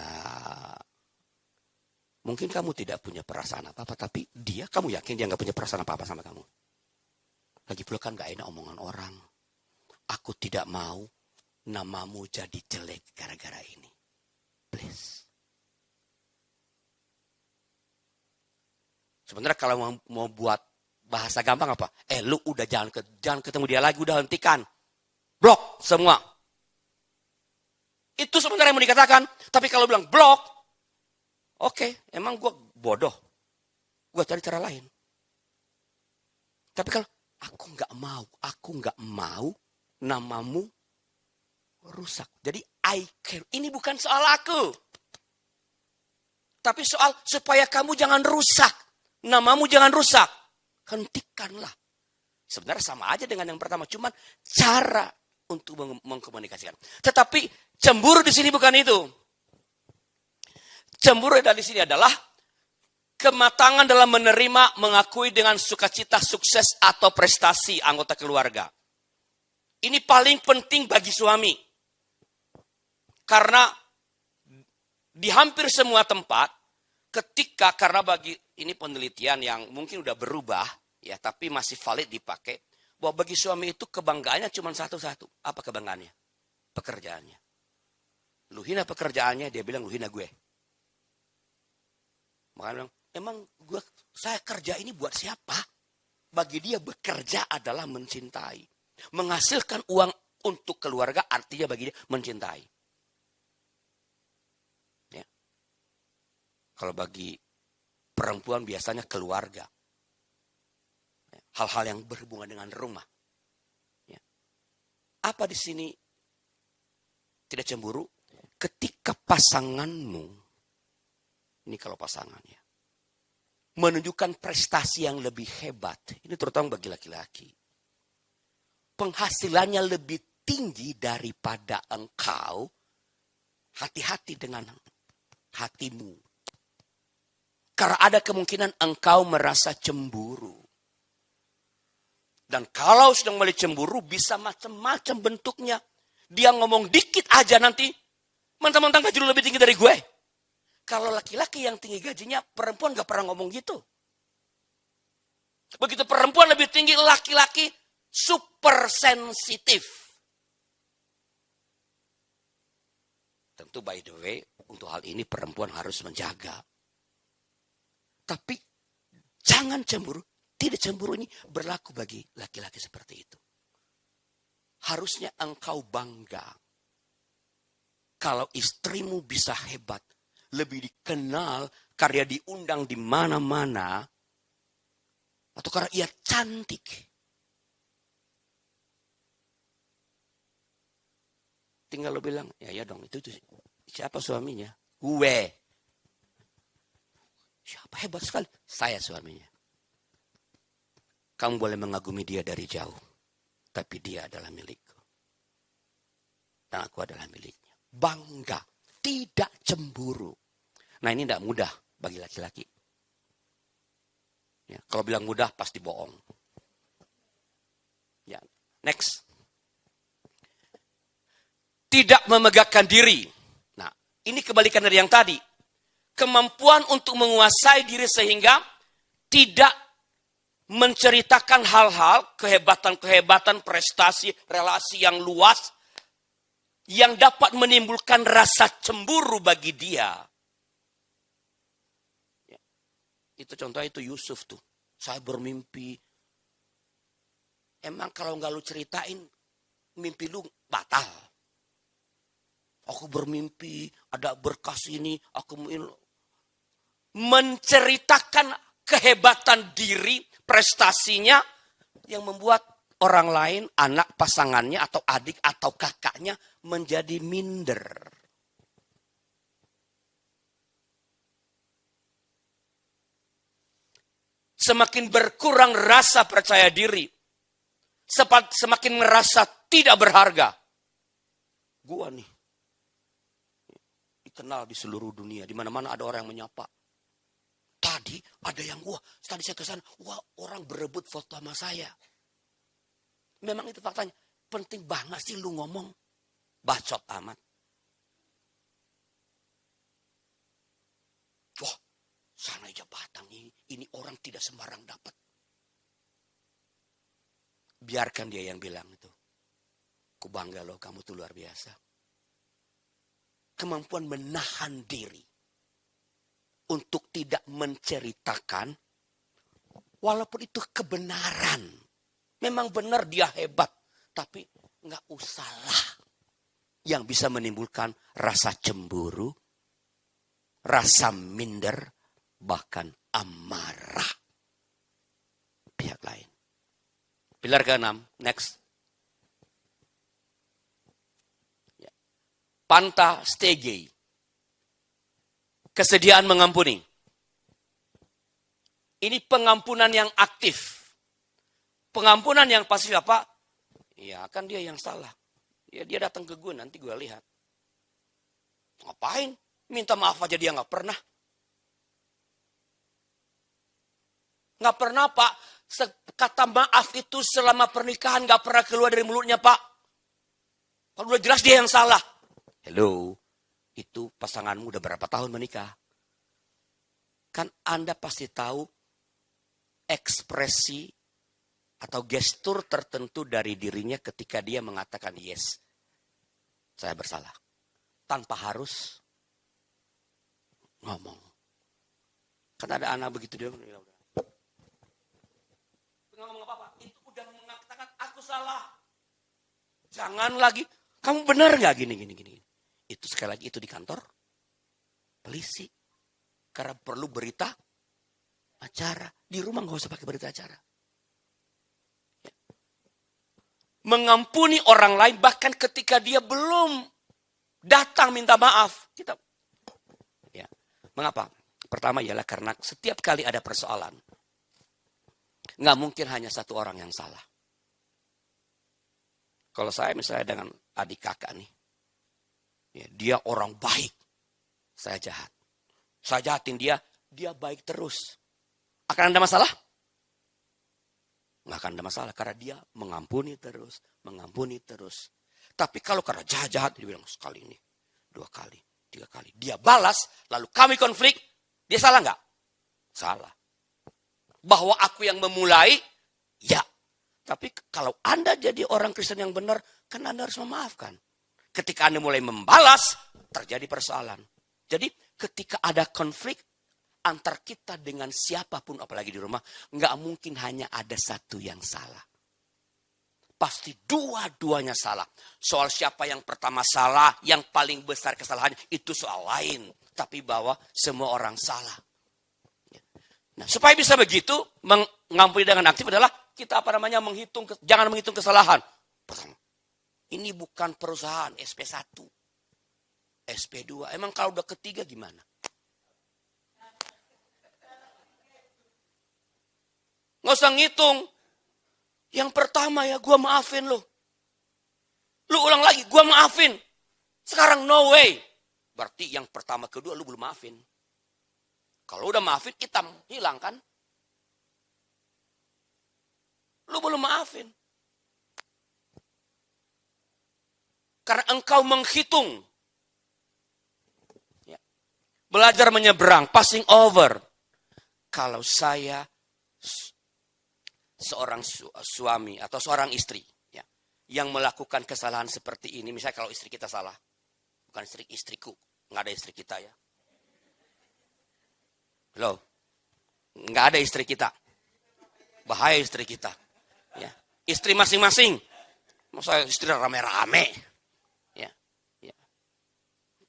mungkin kamu tidak punya perasaan apa-apa, tapi kamu yakin dia nggak punya perasaan apa-apa sama kamu? Lagi pula kan nggak enak omongan orang. Aku tidak mau namamu jadi jelek gara-gara ini. Please. Sebenarnya kalau mau buat bahasa gampang apa? Lu udah jangan ketemu dia lagi, udah hentikan. Blok semua. Itu sebenarnya yang mau dikatakan. Tapi kalau bilang blok, oke, emang gue bodoh. Gue cari cara lain. Tapi kalau aku nggak mau namamu rusak. Jadi I care. Ini bukan soal aku. Tapi soal supaya kamu jangan rusak. Namamu jangan rusak. Hentikanlah. Sebenarnya sama aja dengan yang pertama. Cuman cara untuk mengkomunikasikan. Tetapi cemburu di sini bukan itu. Cemburu dari sini adalah kematangan dalam menerima, mengakui dengan sukacita sukses atau prestasi anggota keluarga. Ini paling penting bagi suami. Karena di hampir semua tempat, karena bagi ini penelitian yang mungkin udah berubah, ya tapi masih valid dipakai, bahwa bagi suami itu kebanggaannya cuma satu-satu. Apa kebanggaannya? Pekerjaannya. Lu hina pekerjaannya, dia bilang lu hina gue. Makanya bilang, emang saya kerja ini buat siapa? Bagi dia bekerja adalah mencintai. Menghasilkan uang untuk keluarga artinya bagi dia mencintai. Ya. Kalau bagi perempuan biasanya keluarga. Hal-hal yang berhubungan dengan rumah. Ya. Apa di sini tidak cemburu? ketika pasanganmu, ini kalau pasangannya, menunjukkan prestasi yang lebih hebat, ini terutama bagi laki-laki, penghasilannya lebih tinggi daripada engkau, hati-hati dengan hatimu. Karena ada kemungkinan engkau merasa cemburu. Dan kalau sedang mulai cemburu, bisa macam-macam bentuknya. Dia ngomong dikit aja nanti, mentang-mentang gaji lu lebih tinggi dari gue. Kalau laki-laki yang tinggi gajinya, perempuan gak pernah ngomong gitu. Begitu perempuan lebih tinggi, laki-laki super sensitif. Tentu by the way, untuk hal ini perempuan harus menjaga. Tapi jangan cemburu. Tidak cemburu ini berlaku bagi laki-laki seperti itu. Harusnya engkau bangga. Kalau istrimu bisa hebat, lebih dikenal karena diundang di mana-mana, atau karena ia cantik. Tinggal lo bilang, ya dong, itu siapa suaminya? Gue. Siapa hebat sekali? Saya suaminya. Kamu boleh mengagumi dia dari jauh. Tapi dia adalah milikku. Dan aku adalah miliknya. Bangga. Tidak cemburu. Nah ini tidak mudah bagi laki-laki. Ya, kalau bilang mudah pasti bohong. Ya, next. Tidak memegahkan diri. Nah ini kebalikan dari yang tadi. Kemampuan untuk menguasai diri sehingga tidak menceritakan hal-hal, kehebatan-kehebatan, prestasi, relasi yang luas, yang dapat menimbulkan rasa cemburu bagi dia. Ya. Itu contohnya itu Yusuf tuh. Saya bermimpi. Emang kalau nggak lu ceritain, mimpi lu batal. Aku bermimpi, ada berkas ini, aku menceritakan kehebatan diri, prestasinya yang membuat orang lain, anak pasangannya atau adik atau kakaknya menjadi minder. Semakin berkurang rasa percaya diri, semakin merasa tidak berharga. Gua nih dikenal di seluruh dunia, di mana-mana ada orang yang menyapa. Tadi ada yang tadi saya kesana, orang berebut foto sama saya. Memang itu faktanya. Penting banget sih lu ngomong. Bacot amat. Wah, sana jabatan ini orang tidak sembarang dapat. Biarkan dia yang bilang itu. Ku bangga loh, kamu tuh luar biasa. Kemampuan menahan diri. Untuk tidak menceritakan, walaupun itu kebenaran. Memang benar dia hebat, tapi nggak usahlah yang bisa menimbulkan rasa cemburu, rasa minder, bahkan amarah pihak lain. Pilar ke-6, next. Panta stegei. Kesediaan mengampuni. Ini pengampunan yang aktif. Pengampunan yang pasif apa? Ya kan dia yang salah. Ya dia datang ke gue, nanti gue lihat. Ngapain? Minta maaf aja dia gak pernah. Gak pernah Pak. Kata maaf itu selama pernikahan gak pernah keluar dari mulutnya Pak. Kalau udah jelas dia yang salah. Hello. Itu pasanganmu udah berapa tahun menikah? Kan Anda pasti tahu ekspresi atau gestur tertentu dari dirinya ketika dia mengatakan yes, saya bersalah. Tanpa harus ngomong. Kan ada anak begitu dia. Nggak ngomong apa-apa. Itu udah mengatakan aku salah. Jangan lagi. Kamu benar nggak gini. Itu sekali lagi itu di kantor polisi. Karena perlu berita acara. Di rumah gak usah pakai berita acara. Ya. Mengampuni orang lain bahkan ketika dia belum datang minta maaf. Kita, ya, mengapa? Pertama ialah karena setiap kali ada persoalan, nggak mungkin hanya satu orang yang salah. Kalau saya misalnya dengan adik kakak nih, ya, dia orang baik, saya jahat. Saya jahatin dia baik terus. Akan ada masalah? Nggak akan ada masalah, karena dia mengampuni terus, mengampuni terus. Tapi kalau karena jahat-jahat, dia bilang sekali ini, 2 kali, 3 kali. Dia balas, lalu kami konflik, dia salah nggak? Salah. Bahwa aku yang memulai, ya. Tapi kalau Anda jadi orang Kristen yang benar, kan Anda harus memaafkan. Ketika Anda mulai membalas, terjadi persoalan. Jadi ketika ada konflik antar kita dengan siapapun, apalagi di rumah, nggak mungkin hanya ada satu yang salah. Pasti dua-duanya salah. Soal siapa yang pertama salah, yang paling besar kesalahannya, itu soal lain. Tapi bahwa semua orang salah. Nah, supaya bisa begitu, mengampuni dengan aktif adalah kita jangan menghitung kesalahan. Pertama, ini bukan perusahaan SP1, SP2. Emang kalau udah ketiga gimana? Nggak usah ngitung. Yang pertama ya, gue maafin lo. Lu ulang lagi, gue maafin. Sekarang no way. Berarti yang pertama, kedua lu belum maafin. Kalau udah maafin, hitam, hilang kan? Lu belum maafin. Karena engkau menghitung. Ya. Belajar menyeberang, passing over. Kalau saya seorang suami atau seorang istri, ya, yang melakukan kesalahan seperti ini, misalnya kalau istri kita salah, bukan istriku, nggak ada istri kita ya. Loh, nggak ada istri kita, bahaya istri kita, ya. Istri masing-masing, masa istri rame-rame, ya, ya,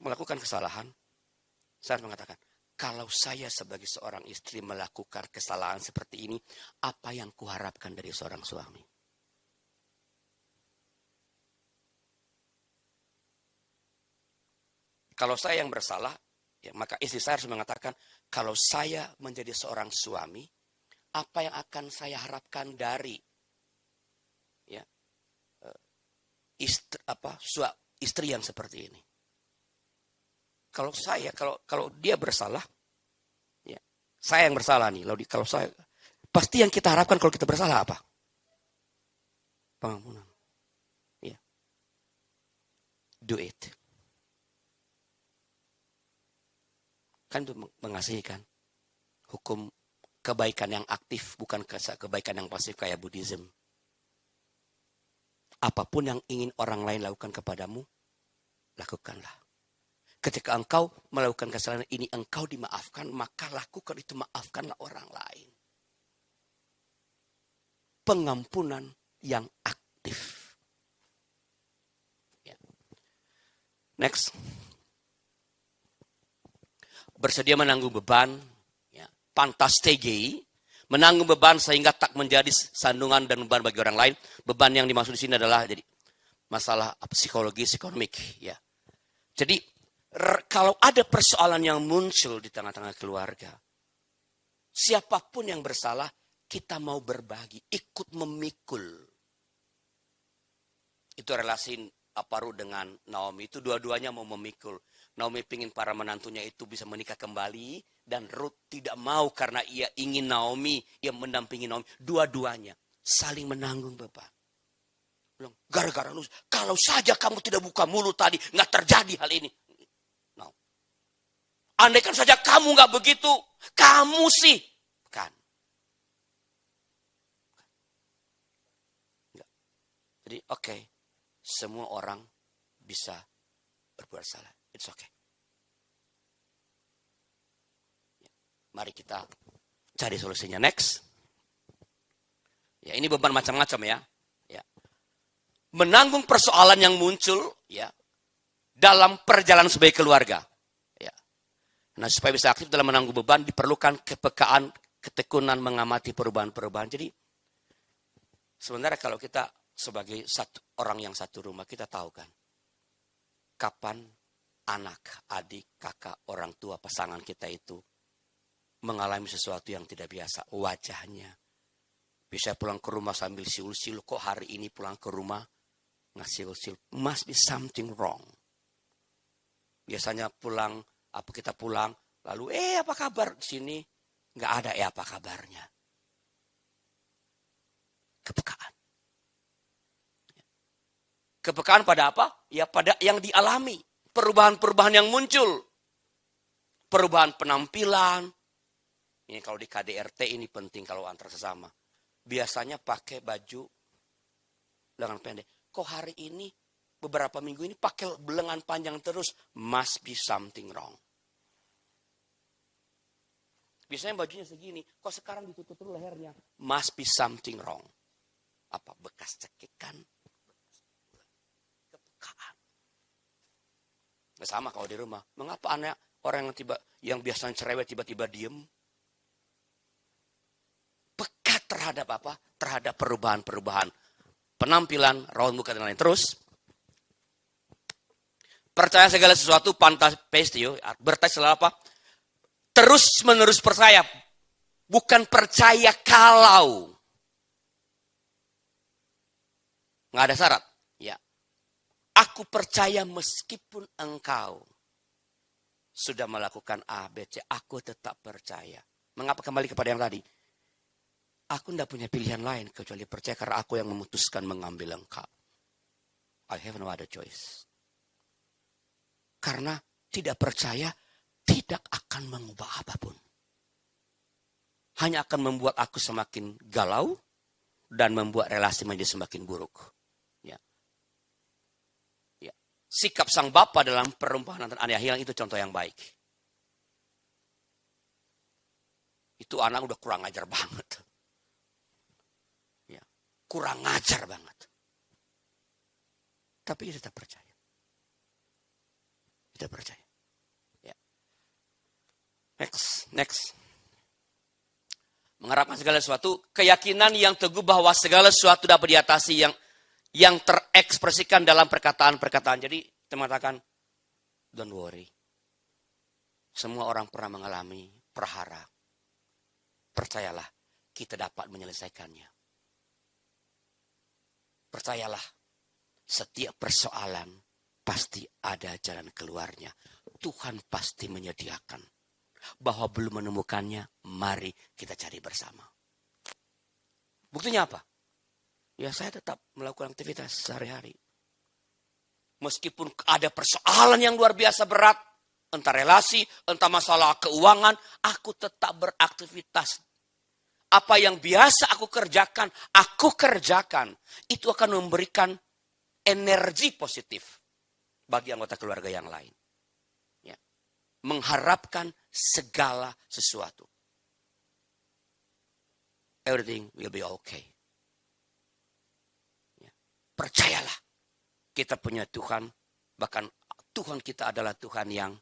melakukan kesalahan. Saya mengatakan, kalau saya sebagai seorang istri melakukan kesalahan seperti ini, apa yang kuharapkan dari seorang suami? Kalau saya yang bersalah, ya, maka istri saya harus mengatakan, kalau saya menjadi seorang suami, apa yang akan saya harapkan dari, ya, istri yang seperti ini? Kalau dia bersalah, ya, saya yang bersalah nih. Kalau saya, pasti yang kita harapkan kalau kita bersalah apa? Pengampunan. Ya. Do it. Kan itu mengasihi kan? Hukum kebaikan yang aktif, bukan kebaikan yang pasif kayak Buddhism. Apapun yang ingin orang lain lakukan kepadamu, lakukanlah. Ketika engkau melakukan kesalahan ini, engkau dimaafkan, maka lakukan itu, maafkanlah orang lain. Pengampunan yang aktif. Ya. Next. Bersedia menanggung beban, ya, pantastegei, menanggung beban sehingga tak menjadi sandungan dan beban bagi orang lain. Beban yang dimaksud di sini adalah jadi masalah psikologis, ekonomik, ya. Jadi kalau ada persoalan yang muncul di tengah-tengah keluarga, siapapun yang bersalah, kita mau berbagi, ikut memikul. Itu relasi Ruth dengan Naomi, itu dua-duanya mau memikul. Naomi ingin para menantunya itu bisa menikah kembali, dan Ruth tidak mau karena ia ingin Naomi yang mendampingi Naomi. Dua-duanya saling menanggung beban. Gara-gara lu, kalau saja kamu tidak buka mulut tadi, nggak terjadi hal ini. Andaikan saja kamu nggak begitu, kamu sih. Kan. Jadi oke, semua orang bisa berbuat salah. It's okay. Mari kita cari solusinya. Next. Ya, ini beban macam-macam ya. Ya. Menanggung persoalan yang muncul, ya, dalam perjalanan sebagai keluarga. Nah, supaya bisa aktif dalam menanggung beban, diperlukan kepekaan, ketekunan mengamati perubahan-perubahan. Jadi, sebenarnya kalau kita sebagai orang yang satu rumah, kita tahu kan, kapan anak, adik, kakak, orang tua, pasangan kita itu mengalami sesuatu yang tidak biasa. Wajahnya. Bisa pulang ke rumah sambil siul-siul. Kok hari ini pulang ke rumah nggak siul-siul? Must be something wrong. Biasanya pulang, kita pulang, lalu apa kabar? Di sini nggak ada apa kabarnya. Kepekaan. Kepekaan pada apa? Ya pada yang dialami. Perubahan-perubahan yang muncul. Perubahan penampilan. Ini kalau di KDRT ini penting kalau antar sesama. Biasanya pakai baju lengan pendek. Kok hari ini, beberapa minggu ini pakai lengan panjang terus. Must be something wrong. Biasanya bajunya segini. Kok sekarang ditutup terus lehernya? Must be something wrong. Apa? Bekas cekikan. Kepekaan. Nah, sama kalau di rumah. Mengapa anak orang yang biasanya cerewet tiba-tiba diem? Pekat terhadap apa? Terhadap perubahan-perubahan. Penampilan, raut muka dan lain. Terus. Percaya segala sesuatu, pantapestio. Bertanya selalu apa? Terus menerus percaya. Bukan percaya kalau. Nggak ada syarat. Ya. Aku percaya meskipun engkau sudah melakukan A, B, C. Aku tetap percaya. Mengapa kembali kepada yang tadi? Aku tidak punya pilihan lain kecuali percaya karena aku yang memutuskan mengambil engkau. I have no other choice. Karena tidak percaya tidak akan mengubah apapun. Hanya akan membuat aku semakin galau dan membuat relasi menjadi semakin buruk. Ya. Ya. Sikap sang bapa dalam perumpamaan tentang anak hilang itu contoh yang baik. Itu anak udah kurang ajar banget. Ya. Kurang ajar banget. Tapi dia tetap percaya. Kita percaya. Ya. Next. Mengharapkan segala sesuatu, keyakinan yang teguh bahwa segala sesuatu dapat diatasi yang terekspresikan dalam perkataan-perkataan. Jadi kita mengatakan, don't worry. Semua orang pernah mengalami prahara. Percayalah, kita dapat menyelesaikannya. Percayalah, setiap persoalan pasti ada jalan keluarnya. Tuhan pasti menyediakan. Bahwa belum menemukannya, mari kita cari bersama. Buktinya apa? Ya saya tetap melakukan aktivitas sehari-hari. Meskipun ada persoalan yang luar biasa berat, entah relasi, entah masalah keuangan, aku tetap beraktivitas. Apa yang biasa aku kerjakan. Itu akan memberikan energi positif bagi anggota keluarga yang lain. Ya. Mengharapkan segala sesuatu. Everything will be okay. Ya. Percayalah. Kita punya Tuhan. Bahkan Tuhan kita adalah Tuhan yang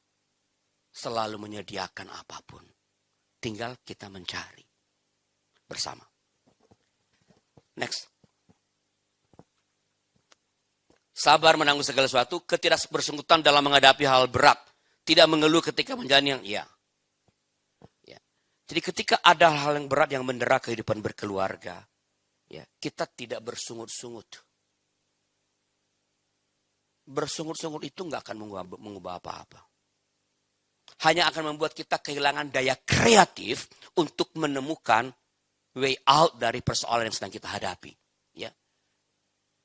selalu menyediakan apapun. Tinggal kita mencari. Bersama. Next. Sabar menanggung segala sesuatu. Ketidakbersunggutan dalam menghadapi hal berat. Tidak mengeluh ketika menjalani yang iya. Ya. Jadi ketika ada hal yang berat yang mendera kehidupan berkeluarga. Ya, kita tidak bersungut-sungut. Bersungut-sungut itu nggak akan mengubah apa-apa. Hanya akan membuat kita kehilangan daya kreatif untuk menemukan way out dari persoalan yang sedang kita hadapi. Ya.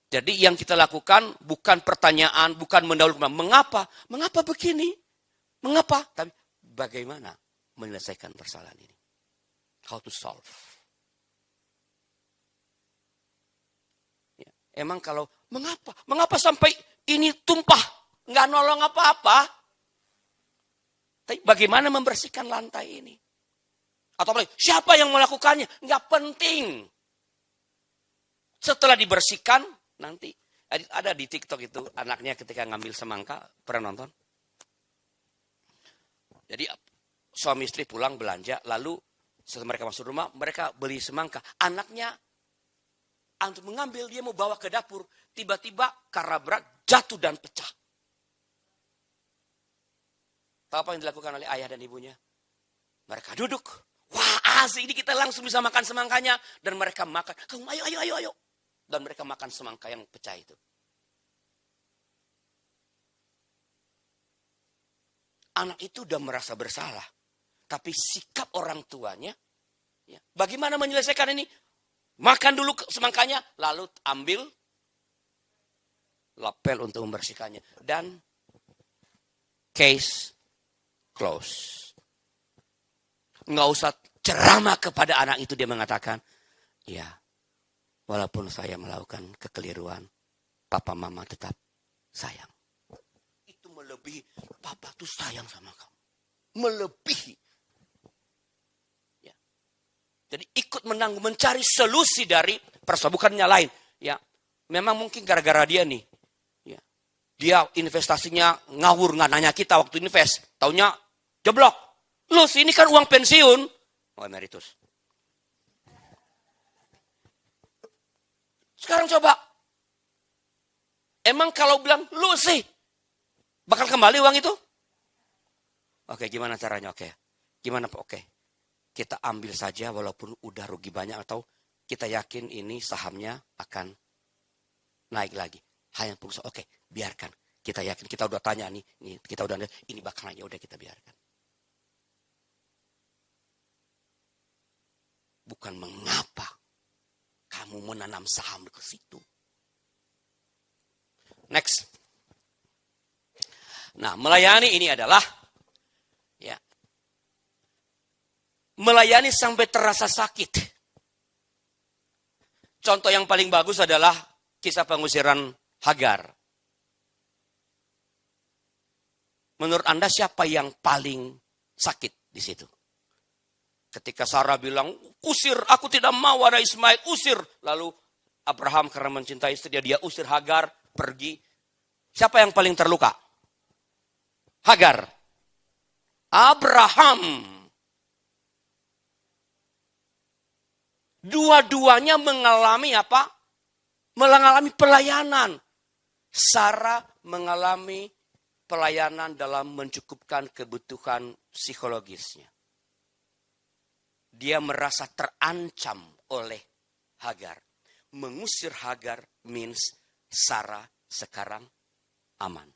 Jadi yang kita lakukan bukan pertanyaan, bukan mendahulukan. Mengapa? Mengapa begini? Mengapa? Tapi bagaimana menyelesaikan persoalan ini? How to solve? Ya. Emang kalau mengapa? Mengapa sampai ini tumpah? Nggak nolong apa-apa. Tapi bagaimana membersihkan lantai ini? Atau apa? Siapa yang melakukannya? Nggak penting. Setelah dibersihkan, nanti ada di TikTok itu anaknya ketika ngambil semangka, pernah nonton? Jadi suami istri pulang belanja, lalu setelah mereka masuk rumah, mereka beli semangka. Anaknya untuk mengambil, dia mau bawa ke dapur, tiba-tiba karena berat jatuh dan pecah. Tahu apa yang dilakukan oleh ayah dan ibunya? Mereka duduk. Wah, asik, ini kita langsung bisa makan semangkanya. Dan mereka makan. Kamu ayo, ayo, ayo, ayo. Dan mereka makan semangka yang pecah itu. Anak itu udah merasa bersalah. Tapi sikap orang tuanya, ya, bagaimana menyelesaikan ini? Makan dulu semangkanya, lalu ambil lapel untuk membersihkannya. Dan case close. Nggak usah ceramah kepada anak itu, dia mengatakan, ya, walaupun saya melakukan kekeliruan, papa mama tetap sayang. Itu melebihi, papa tuh sayang sama kamu. Melebihi. Ya. Jadi ikut menanggung, mencari solusi dari persoalan, bukannya lain. Ya, memang mungkin gara-gara dia nih. Ya. Dia investasinya ngawur, nggak nanya kita waktu invest. Taunya jeblok. Loh, ini kan uang pensiun. Oh, emeritus. Sekarang coba. Emang kalau bilang, lu sih, bakal kembali uang itu? Oke, gimana caranya? Oke. Gimana Pak? Oke. Kita ambil saja walaupun udah rugi banyak, atau kita yakin ini sahamnya akan naik lagi. Hanya pulsa. Oke, biarkan. Kita yakin, kita udah tanya nih, kita udah, ini bakal naik, udah kita biarkan. Bukan mengapa kamu menanam saham ke situ. Next. Nah, melayani ini adalah, ya, melayani sampai terasa sakit. Contoh yang paling bagus adalah kisah pengusiran Hagar. Menurut Anda siapa yang paling sakit di situ? Ketika Sarah bilang, usir, aku tidak mau ada Ismail, usir. Lalu Abraham karena mencintai istri dia usir Hagar, pergi. Siapa yang paling terluka? Hagar. Abraham. Dua-duanya mengalami apa? Mengalami pelayanan. Sarah mengalami pelayanan dalam mencukupkan kebutuhan psikologisnya. Dia merasa terancam oleh Hagar. Mengusir Hagar means Sarah sekarang aman.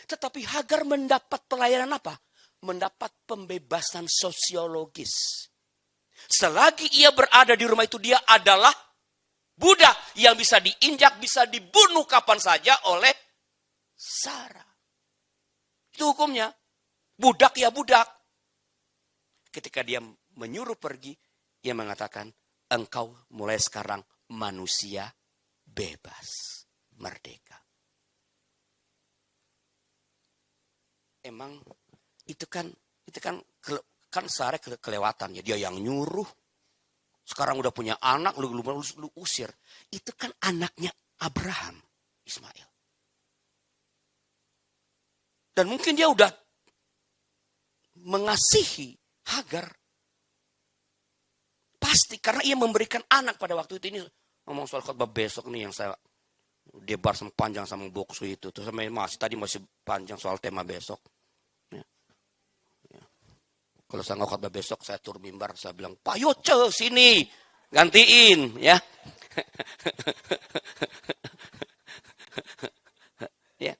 Tetapi Hagar mendapat pelayanan apa? Mendapat pembebasan sosiologis. Selagi ia berada di rumah itu, dia adalah budak yang bisa diinjak, bisa dibunuh kapan saja oleh Sarah. Itu hukumnya. Budak ya budak. Ketika dia menyuruh pergi, ia mengatakan, engkau mulai sekarang manusia bebas, merdeka. Emang itu kan Sarah kelewatan ya, dia yang nyuruh. Sekarang udah punya anak, lu usir. Itu kan anaknya Abraham, Ismail. Dan mungkin dia udah mengasihi Hagar. Pasti karena ia memberikan anak pada waktu itu. Ini ngomong soal khotbah besok nih yang saya debar panjang sama boksu itu. Terus masih panjang soal tema besok. Ya. Ya. Kalau saya khotbah besok, saya turun mimbar, saya bilang, Pak Yoce sini, gantiin ya. Ya.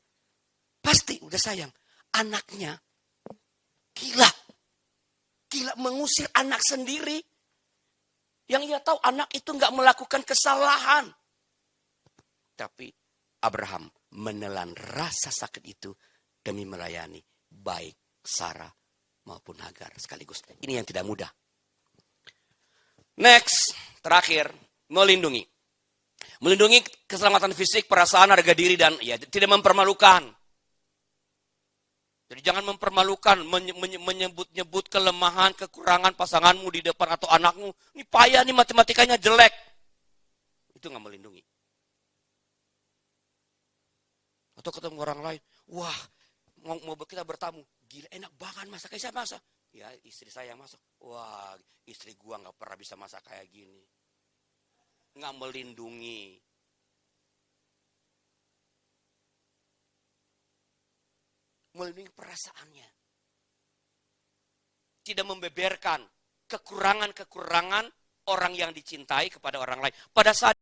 Pasti udah sayang. Anaknya gila mengusir anak sendiri. Yang ia tahu anak itu nggak melakukan kesalahan. Tapi Abraham menelan rasa sakit itu demi melayani baik Sarah maupun Hagar sekaligus. Ini yang tidak mudah. Next, terakhir, melindungi. Melindungi keselamatan fisik, perasaan, harga diri, dan ya tidak mempermalukan. Jadi jangan mempermalukan, menyebut-nyebut kelemahan, kekurangan pasanganmu di depan atau anakmu. Ini payah nih, matematikanya jelek. Itu nggak melindungi. Atau ketemu orang lain, wah mau kita bertamu, gila enak banget masak, siapa masak? Ya istri saya yang masak. Wah istri gua nggak pernah bisa masak kayak gini. Nggak melindungi. melindungi perasaannya. Tidak membeberkan kekurangan-kekurangan orang yang dicintai kepada orang lain. Pada saat